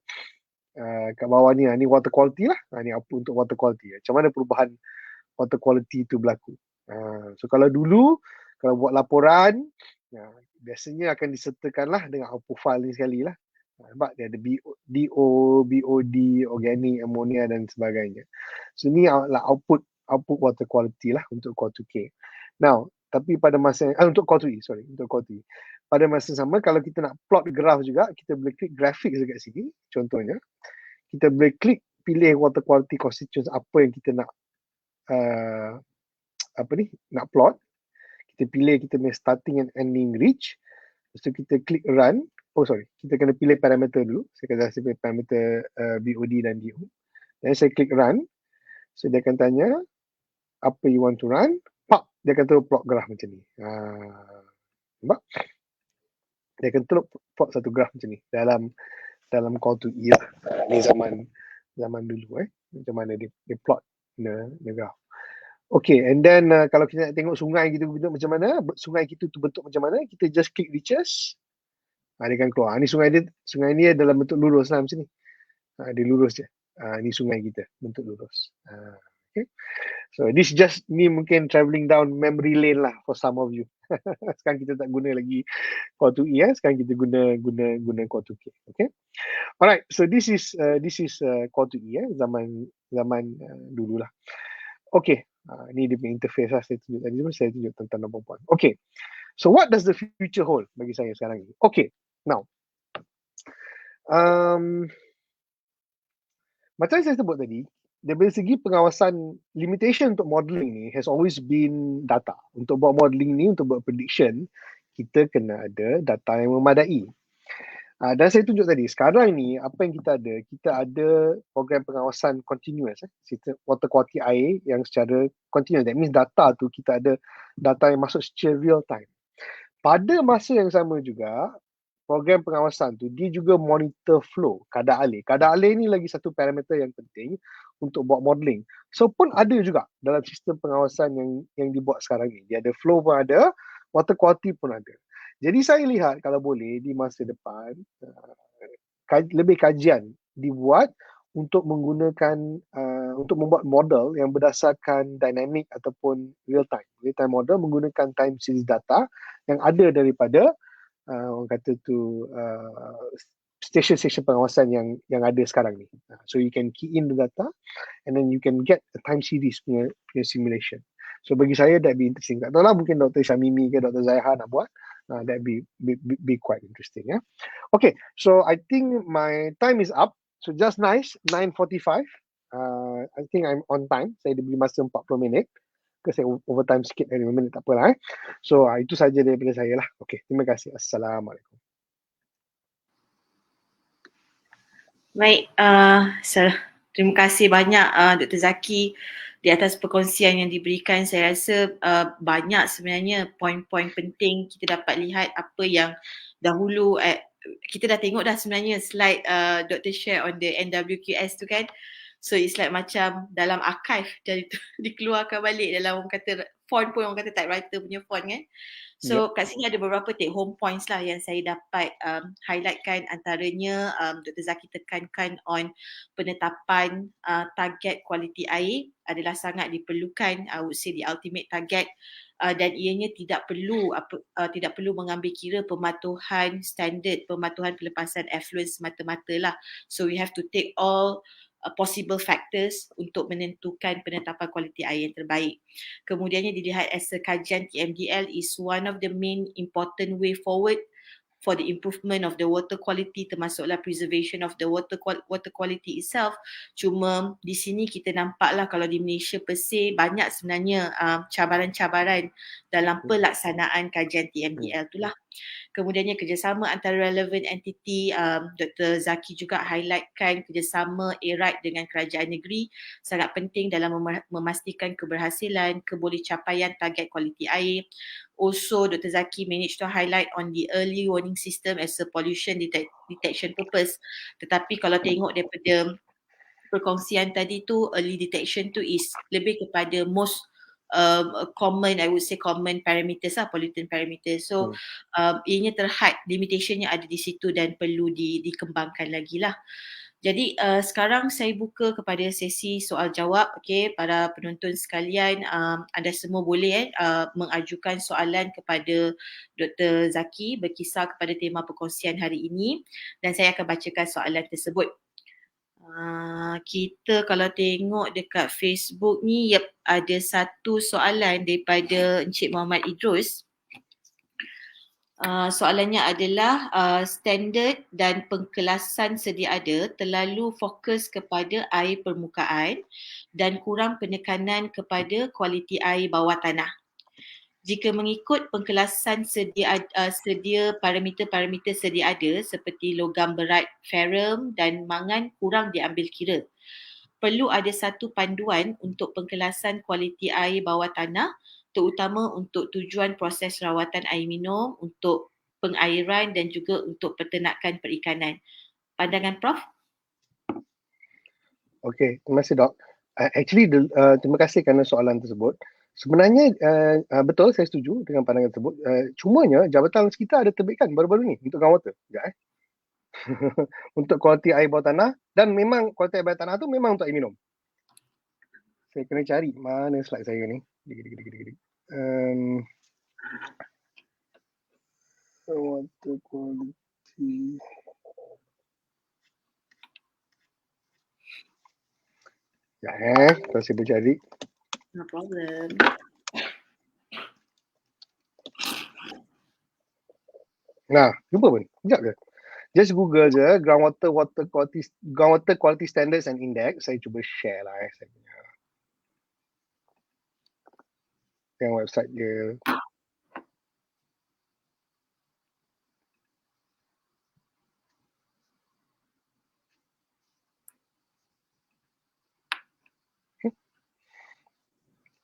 kat bawah ni water quality lah. Ni output untuk water quality. Macam mana perubahan water quality itu berlaku. So kalau dulu, kalau buat laporan, biasanya akan disertakanlah dengan output file ni sekali lah. Sebab dia ada DO, BOD, organic, ammonia dan sebagainya. So ni lah output water quality lah untuk Core2K. Now, tapi pada masa, untuk Core2E, untuk Core2E. Pada masa sama, kalau kita nak plot graph juga, kita boleh klik graphics dekat sini, contohnya. Kita boleh klik pilih water quality constituents apa yang kita nak nak plot. Kita pilih kita punya starting and ending reach. Lepas tu kita klik run. Kita kena pilih parameter dulu. Saya pilih parameter BOD dan DO. Dan saya klik run. So dia akan tanya apa you want to run. Dia akan terus plot graph macam ni. Nampak? Dia akan terus plot satu graph macam ni dalam Core2E lah. Ni zaman dulu macam mana dia plot the graph. Okay, and then kalau kita nak tengok sungai kita bentuk macam mana, sungai kita tu bentuk macam mana, kita just click riches. Dia akan keluar. Ni sungai ni dalam bentuk lurus lah macam ni. Dia lurus je. Ni sungai kita, bentuk lurus. Okay. So this just ni mungkin travelling down memory lane lah for some of you. Sekarang kita tak guna lagi Core2E, sekarang kita guna Core2K. Okay. Alright, so this is Core2E, zaman dulu lah. Okay, ni dia punya interface lah saya tunjuk tadi. Saya tunjuk tentang perempuan. Okay, so what does the future hold bagi saya sekarang ni? Okay, now macam saya sebut tadi, dari segi pengawasan, limitation untuk modelling ni has always been data. Untuk buat modelling ni, untuk buat prediction, kita kena ada data yang memadai. Dan saya tunjuk tadi, sekarang ni apa yang kita ada program pengawasan continuous, sistem water quality air yang secara continuous. That means data tu, kita ada data yang masuk secara real time. Pada masa yang sama juga, program pengawasan tu dia juga monitor flow, kadar air. Kadar air ni lagi satu parameter yang penting untuk buat modelling. So pun ada juga dalam sistem pengawasan yang dibuat sekarang ni. Dia ada flow pun ada, water quality pun ada. Jadi saya lihat kalau boleh di masa depan lebih kajian dibuat untuk menggunakan untuk membuat model yang berdasarkan dynamic ataupun real time model menggunakan time series data yang ada daripada orang kata tu station pengawasan yang ada sekarang ni. So you can key in the data and then you can get a time series punya simulation. So bagi saya that be interesting. Tak tahu lah mungkin Dr. Syamimi ke Dr. Zaiha nak buat. That be quite interesting. Okay, so I think my time is up. So just nice, 9:45. I think I'm on time. Saya diberi masa 40 minit. Saya overtime sikit dari 5 minit, tak apalah. So itu saja daripada saya lah. Okay, terima kasih. Assalamualaikum. Baik, terima kasih banyak Dr. Zaki di atas perkongsian yang diberikan. Saya rasa banyak sebenarnya poin-poin penting kita dapat lihat apa yang dahulu kita dah tengok dah sebenarnya slide Dr. share on the NWQS tu kan. So it's like macam dalam archive dari tu dikeluarkan balik dalam orang kata font pun orang kata typewriter punya font kan. So kat sini ada beberapa take home points lah yang saya dapat highlightkan, antaranya Dr. Zaki tekankan on penetapan target kualiti air adalah sangat diperlukan, I would say the ultimate target, dan ianya tidak perlu mengambil kira pematuhan standard, pematuhan pelepasan effluent semata-mata lah. So we have to take all possible factors untuk menentukan penetapan kualiti air yang terbaik. Kemudiannya dilihat as a kajian TMDL is one of the main important way forward for the improvement of the water quality, termasuklah preservation of the water quality itself. Cuma di sini kita nampaklah kalau di Malaysia per se banyak sebenarnya cabaran-cabaran dalam pelaksanaan kajian TMDL itulah. Kemudiannya kerjasama antara relevant entity, Dr. Zaki juga highlightkan kerjasama erat dengan kerajaan negeri sangat penting dalam memastikan keberhasilan, kebolehcapaian target kualiti air. Also, Dr. Zaki managed to highlight on the early warning system as a pollution detection purpose. Tetapi kalau tengok daripada perkongsian tadi tu, early detection tu is lebih kepada most common, I would say common parameters lah, pollutant parameters. So ianya terhad, limitationnya ada di situ dan perlu dikembangkan lagi lah. Jadi sekarang saya buka kepada sesi soal jawab. Okay, para penonton sekalian, anda semua boleh mengajukan soalan kepada Dr. Zaki berkisar kepada tema perkongsian hari ini dan saya akan bacakan soalan tersebut. Kita kalau tengok dekat Facebook ni, ada satu soalan daripada Encik Muhammad Idrus. Soalannya adalah standard dan pengkelasan sedia ada terlalu fokus kepada air permukaan dan kurang penekanan kepada kualiti air bawah tanah. Jika mengikut pengkelasan sedia parameter-parameter sedia ada seperti logam berat, ferrum dan mangan kurang diambil kira. Perlu ada satu panduan untuk pengkelasan kualiti air bawah tanah, terutama untuk tujuan proses rawatan air minum, untuk pengairan dan juga untuk peternakan perikanan. Pandangan Prof? Okey, terima kasih Dok. Actually, terima kasih kerana soalan tersebut. Sebenarnya betul, saya setuju dengan pandangan tersebut. Cumanya Jabatan Sekitar ada terbitkan baru-baru ni untuk groundwater. Sekejap, untuk kualiti air bawah tanah, dan memang kualiti air bawah tanah tu memang untuk air minum. Saya kena cari mana slide saya ni. Water quality. Ya, kalau saya bercari. No problem. Nah, jumpa pun. Sekejap ke? Just Google je groundwater quality standards and index. Saya cuba share lah saya punya. Yang website dia.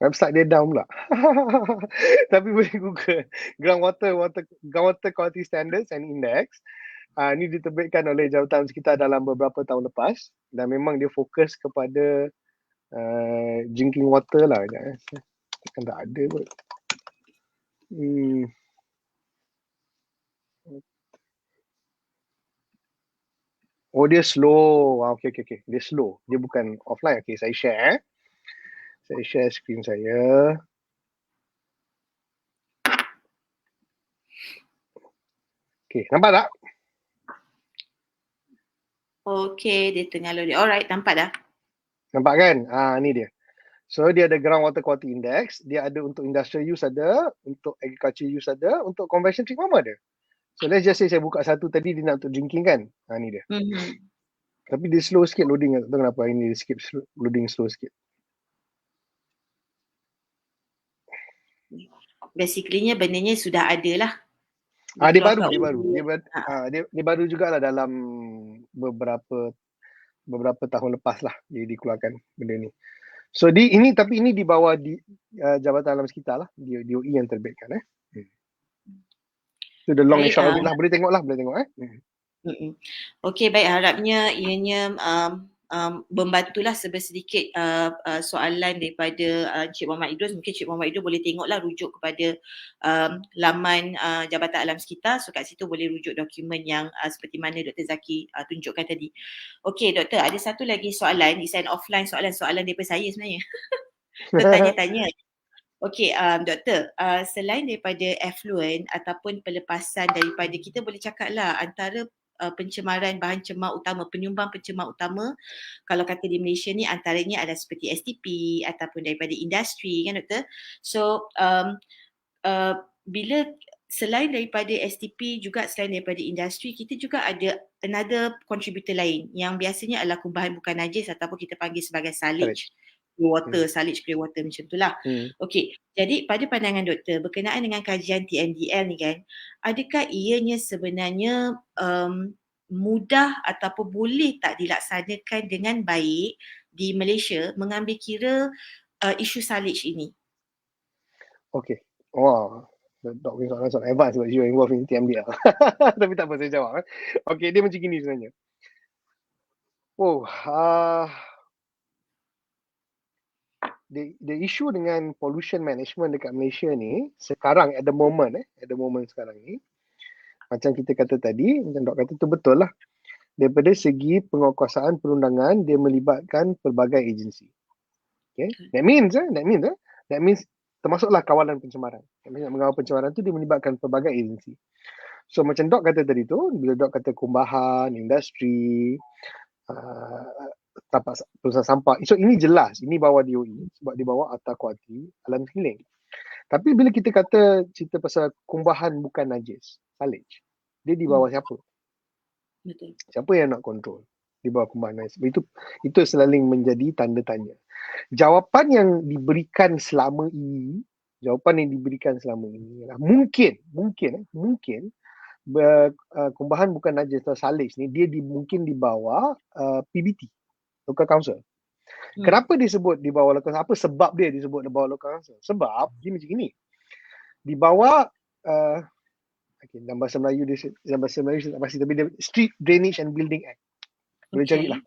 Website dia down pula. Tapi boleh Google groundwater quality standards and index. Ini diterbitkan oleh Jabatan Sekitar dalam beberapa tahun lepas, dan memang dia fokus kepada drinking water lah. Kan tak ada pun. Oh, dia slow. Okay. Dia slow. Dia bukan offline. Okay, saya share. Saya share screen saya. Okay, nampak tak? Okay, dia tengah loading. Alright, nampak dah. Nampak kan? Ni dia. So, dia ada groundwater quality index. Dia ada untuk industrial use ada, untuk agriculture use ada, untuk conventional treatment pun ada. So, let's just say saya buka satu tadi, dia nak untuk drinking kan? Ni dia. Tapi dia slow sikit loading. Tak tahu kenapa ini dia skip loading slow sikit. Basically-nya bendanya sudah ada lah. Dia baru jugalah dalam beberapa tahun lepas lah dia dikeluarkan benda ni. So ini di bawah Jabatan Alam Sekitar lah, DOE yang terbitkan. So the long and short of it lah, boleh tengok. Okey, baik, harapnya ianya membantulah sedikit soalan daripada Cik Muhammad Idrus. Mungkin Cik Muhammad Idrus boleh tengoklah rujuk kepada laman Jabatan Alam Sekitar. So kat situ boleh rujuk dokumen yang seperti mana Dr. Zaki tunjukkan tadi. Okey, Doktor, ada satu lagi soalan, desain offline soalan daripada saya sebenarnya. Tertanya-tanya. Okey, Doktor, selain daripada effluent ataupun pelepasan daripada, kita boleh cakaplah antara pencemaran bahan cemar utama, penyumbang pencemar utama kalau kata di Malaysia ni antaranya ada seperti STP ataupun daripada industri kan Doktor. So bila selain daripada STP juga selain daripada industri, kita juga ada another contributor lain yang biasanya adalah kumbahan bukan najis ataupun kita panggil sebagai salage water, salage grey water macam tu lah. Okey, jadi pada pandangan doktor berkenaan dengan kajian TNDL ni kan, adakah ianya sebenarnya mudah ataupun boleh tak dilaksanakan dengan baik di Malaysia mengambil kira isu salage ini? Okey. Wah, Dok punya soalan advance sebab you involved in TMDL. Tapi tak apa, saya jawab. Okey, dia macam gini sebenarnya. The issue dengan pollution management dekat Malaysia ni sekarang at the moment sekarang ni, macam kita kata tadi, macam Dok kata tu betul lah. Daripada segi penguatkuasaan perundangan, dia melibatkan pelbagai agensi. Okay? That means termasuklah kawalan pencemaran. Mengawal pencemaran tu dia melibatkan pelbagai agensi. So macam Dok kata tadi tu, bila Dok kata kumbahan, industri, perusahaan sampah. So ini jelas, ini bawah DOE sebab di bawah Akta Kualiti Alam Sekeliling. Tapi bila kita kata cerita pasal kumbahan bukan najis, salage, dia di bawah siapa? Betul. Siapa yang nak kontrol di bawah kumbahan najis? Itu selalu menjadi tanda tanya. Jawapan yang diberikan selama ini adalah mungkin kumbahan bukan najis atau salage ni dia mungkin di bawah PBT, Local Council. Kenapa disebut di bawah Local Council? Apa sebab dia disebut di bawah Local Council? Sebab dia macam ini. Di bawah dalam bahasa Melayu dia pasti, tapi dia Street Drainage and Building Act. Boleh carilah.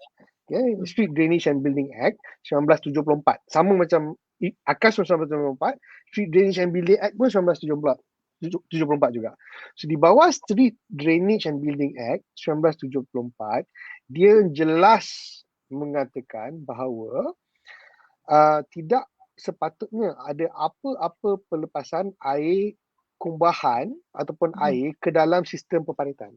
Street Drainage and Building Act 1974. Sama macam AKAS 1974, Street Drainage and Building Act pun 1974 juga. So di bawah Street Drainage and Building Act 1974, dia jelas mengatakan bahawa tidak sepatutnya ada apa-apa pelepasan air kumbahan ataupun air ke dalam sistem peparitan.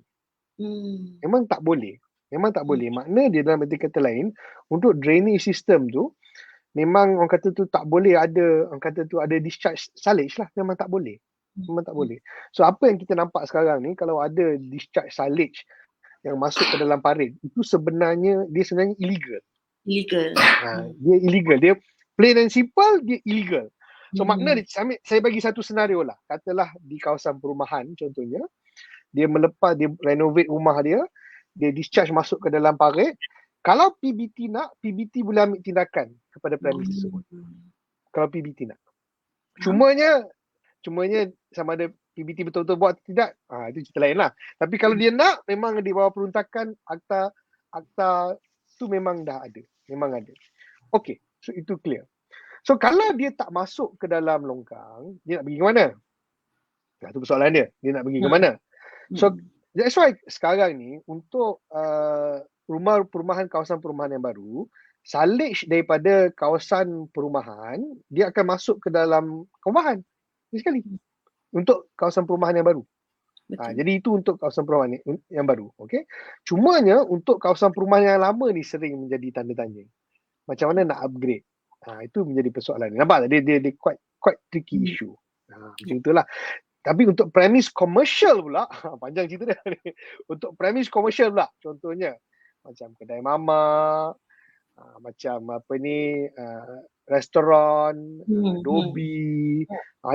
Memang tak boleh. Makna dia dalam arti kata lain, untuk drainage system tu, memang orang kata tu tak boleh ada, orang kata tu ada discharge silage lah. Memang tak boleh. So apa yang kita nampak sekarang ni, kalau ada discharge silage yang masuk ke dalam parit, itu sebenarnya illegal. Dia illegal. Dia plain and simple, dia illegal. So makna dia, saya bagi satu senario lah. Katalah di kawasan perumahan contohnya, dia renovate rumah dia discharge masuk ke dalam parit. Kalau PBT nak, PBT boleh ambil tindakan kepada premis tersebut. Kalau PBT nak. Cumanya sama ada PBT betul-betul buat atau tidak, itu cerita lain lah. Tapi kalau dia nak, memang di bawah peruntakan akta tu memang dah ada. Memang ada. Okay, so itu clear. So kalau dia tak masuk ke dalam longkang, dia nak pergi ke mana? Itu persoalan dia. Dia nak pergi ke mana? So that's why sekarang ni untuk kawasan perumahan yang baru, silage daripada kawasan perumahan, dia akan masuk ke dalam kumbahan. Sekali. Untuk kawasan perumahan yang baru. Jadi itu untuk kawasan perumahan yang baru. Okay? Cumanya untuk kawasan perumahan yang lama ni sering menjadi tanda tanya. Macam mana nak upgrade? Itu menjadi persoalan. Nampak tak? Dia quite tricky issue. Macam itulah. Tapi untuk premis commercial pula, panjang cerita dia. Untuk premis commercial pula, contohnya macam kedai mamak, macam restoran, dobi,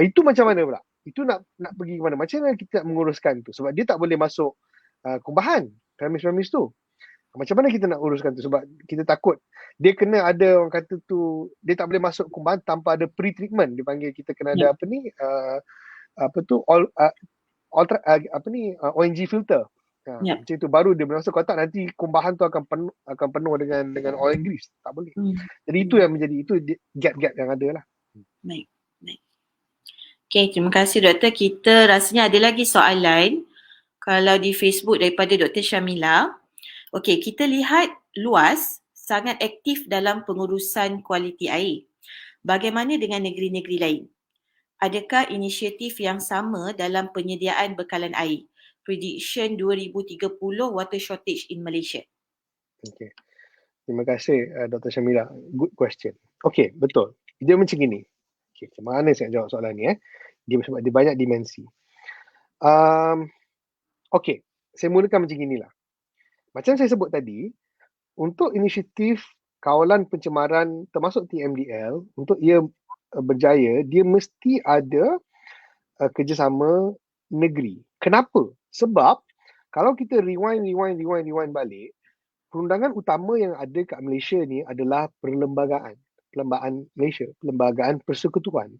itu macam mana pula? Itu nak pergi ke mana? Macam mana kita nak menguruskan tu? Sebab dia tak boleh masuk kumbahan, premis-premis tu. Macam mana kita nak uruskan tu? Sebab kita takut dia kena ada, orang kata tu, dia tak boleh masuk kumbahan tanpa ada pre-treatment. Dia panggil kita kena ada ONG filter. Macam itu baru dia masuk. Kalau tak nanti kumbahan tu akan penuh dengan oil and grease. Tak boleh. Jadi itu yang menjadi, itu gap-gap yang ada lah. Baik. Okay, terima kasih Doktor. Kita rasanya ada lagi soalan kalau di Facebook daripada Dr. Syamila. Okay, kita lihat luas sangat aktif dalam pengurusan kualiti air. Bagaimana dengan negeri-negeri lain? Adakah inisiatif yang sama dalam penyediaan bekalan air? Prediction 2030 water shortage in Malaysia. Okay. Terima kasih Dr. Syamila. Good question. Okay, betul. Dia macam gini. Okay, macam mana saya jawab soalan ni? Sebab dia banyak dimensi. Okay, saya mulakan macam inilah. Macam saya sebut tadi, untuk inisiatif kawalan pencemaran termasuk TMDL, untuk ia berjaya, dia mesti ada kerjasama negeri. Kenapa? Sebab kalau kita rewind balik, perundangan utama yang ada kat Malaysia ni adalah perlembagaan Malaysia, perlembagaan persekutuan.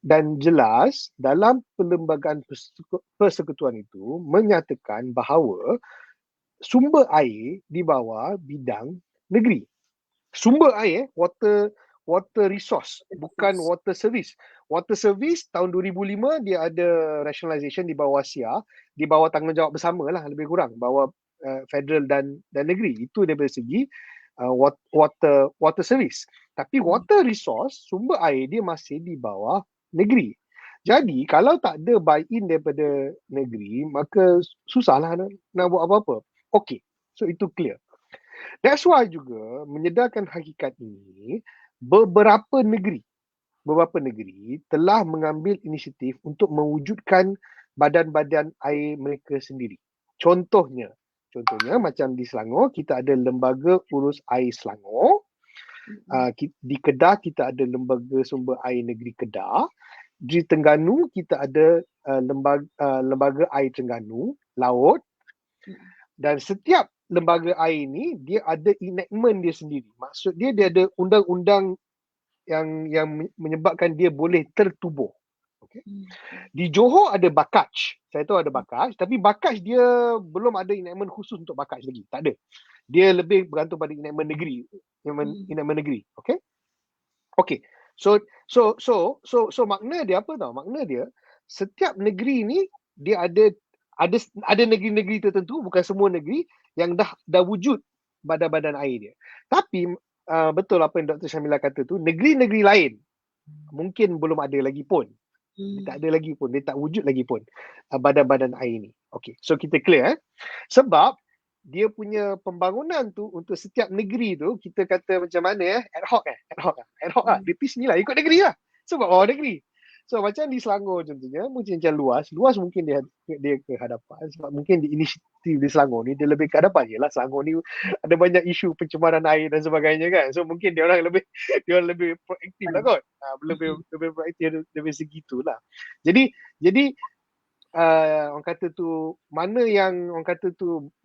Dan jelas dalam perlembagaan persekutuan itu menyatakan bahawa sumber air di bawah bidang negeri. Sumber air, water resource, bukan water service. Water service tahun 2005 dia ada rationalisation di bawah SIA, di bawah tanggungjawab bersama lah lebih kurang, bawah federal dan negeri. Itu daripada segi water service. Tapi water resource, sumber air dia masih di bawah negeri. Jadi kalau tak ada buy-in daripada negeri, maka susahlah nak buat apa-apa. Okay, so itu clear. That's why juga menyedarkan hakikat ini, beberapa negeri telah mengambil inisiatif untuk mewujudkan badan-badan air mereka sendiri. Contohnya macam di Selangor, kita ada Lembaga Urus Air Selangor. Di Kedah, kita ada Lembaga Sumber Air Negeri Kedah. Di Terengganu, kita ada Lembaga Air Terengganu, Laut. Dan setiap lembaga air ni, dia ada enactment dia sendiri. Maksud dia ada undang-undang yang menyebabkan dia boleh tertubuh. Okay. Di Johor ada Bakaj. Saya tahu ada Bakaj, tapi Bakaj dia belum ada enactment khusus untuk Bakaj lagi. Tak ada. Dia lebih bergantung pada enactment negeri. Enactment negeri. Okay. Okay. So makna dia apa tau? Makna dia setiap negeri ni dia ada negeri-negeri tertentu, bukan semua negeri yang dah wujud badan-badan air dia. Tapi betul apa yang Dr. Syamila kata tu, negeri-negeri lain mungkin belum ada lagi pun. Dia tak ada lagi pun, dia tak wujud lagi pun badan-badan air ni. Okay, so kita clear sebab dia punya pembangunan tu untuk setiap negeri tu, kita kata macam mana ad hoc lah. Dia piecemeal lah, ikut negeri lah. Sebab negeri. So macam di Selangor contohnya, macam luas mungkin dia ke hadapan sebab mungkin di inisiatif di Selangor ni dia lebih ke hadapan. Yalah Selangor ni ada banyak isu pencemaran air dan sebagainya kan. So mungkin dia orang lebih proaktif lah kot. Lebih proaktif dari segi itulah. Jadi orang kata tu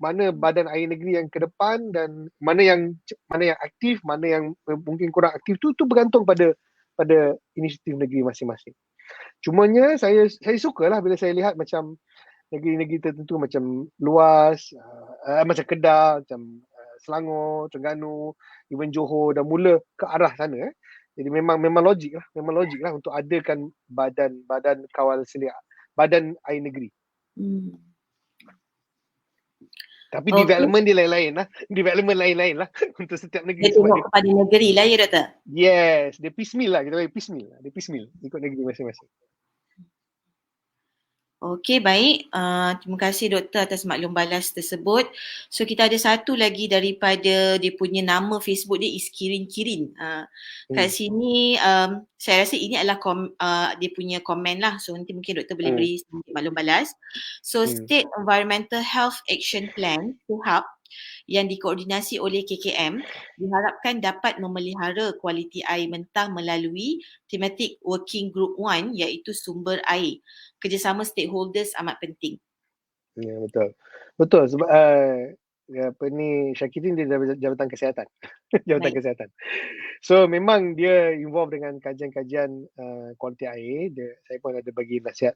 mana badan air negeri yang ke depan dan mana yang aktif, mana yang mungkin kurang aktif tu bergantung pada inisiatif negeri masing-masing. Cumanya saya sukalah bila saya lihat macam negeri-negeri tertentu macam luas, macam Kedah, macam Selangor, Terengganu, even Johor dah mula ke arah sana. Jadi memang logik lah untuk adakan badan kawal selia, badan air negeri. Tapi development dia lain-lain lah. Development lain-lain lah untuk setiap negeri. Dia tengok kepada negeri lah ya Doktor? Yes, dia piecemeal lah. Kita panggil piecemeal. Dia piecemeal ikut negeri masing-masing. Okey, baik. Terima kasih Doktor atas maklum balas tersebut. So kita ada satu lagi daripada dia punya nama Facebook dia Iskirin. Kat sini saya rasa ini adalah dia punya komen lah. So nanti mungkin Doktor boleh beri sedikit maklum balas. So State Environmental Health Action Plan (SEHAP) yang dikoordinasi oleh KKM diharapkan dapat memelihara kualiti air mentah melalui Thematic Working Group 1 iaitu sumber air. Kerjasama stakeholders amat penting. Ya, betul sebab Syakirin dia Jabatan Kesihatan. Kesihatan. So memang dia involve dengan kajian-kajian kualiti air. Saya pun ada bagi nasihat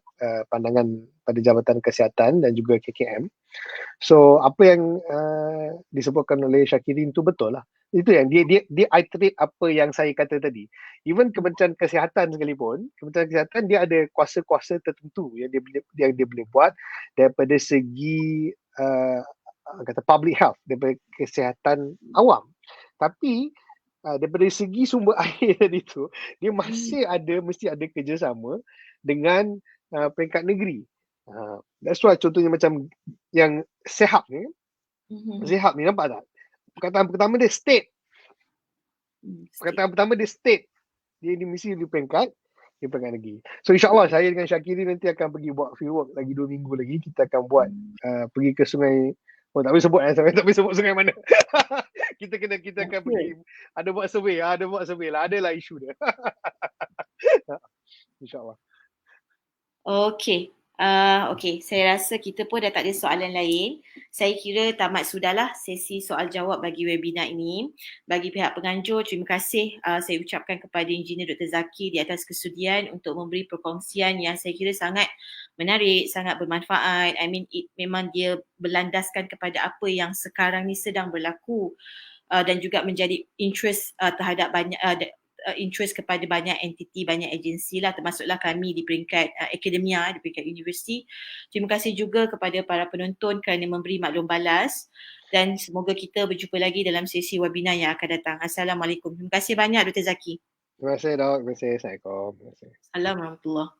pandangan pada Jabatan Kesihatan dan juga KKM. So apa yang disebutkan oleh Syakirin tu betul lah. Itu yang dia iterate apa yang saya kata tadi. Even Kementerian Kesihatan sekalipun, Kementerian Kesihatan dia ada kuasa-kuasa tertentu yang dia boleh buat daripada segi kata public health, daripada kesihatan awam. Tapi daripada segi sumber air tadi tu, dia mesti ada kerjasama dengan peringkat negeri. That's why contohnya macam yang SEHAP ni. SEHAP ni nampak tak? Perkataan pertama dia state. Perkataan pertama dia state. Dia mesti di peringkat negeri. So insyaAllah saya dengan Syakirin nanti akan pergi buat fieldwork lagi 2 minggu lagi. Kita akan buat pergi ke sungai. Tak boleh sebut tak boleh sebut sungai mana. kita akan pergi. Ada buat survey lah. Adalah isu dia. InsyaAllah. Okey. Okey, saya rasa kita pun dah tak ada soalan lain. Saya kira tamat sudahlah sesi soal jawab bagi webinar ini. Bagi pihak penganjur, terima kasih saya ucapkan kepada Engineer Dr. Zaki di atas kesudian untuk memberi perkongsian yang saya kira sangat menarik, sangat bermanfaat. Memang dia berlandaskan kepada apa yang sekarang ni sedang berlaku dan juga menjadi interest terhadap banyak interest kepada banyak entiti, banyak agensi lah, termasuklah kami di peringkat akademia, di peringkat universiti. Terima kasih juga kepada para penonton kerana memberi maklum balas dan semoga kita berjumpa lagi dalam sesi webinar yang akan datang. Assalamualaikum. Terima kasih banyak Dr. Zaki. Terima kasih Dok. Terima kasih. Assalamualaikum. Assalamualaikum warahmatullahi.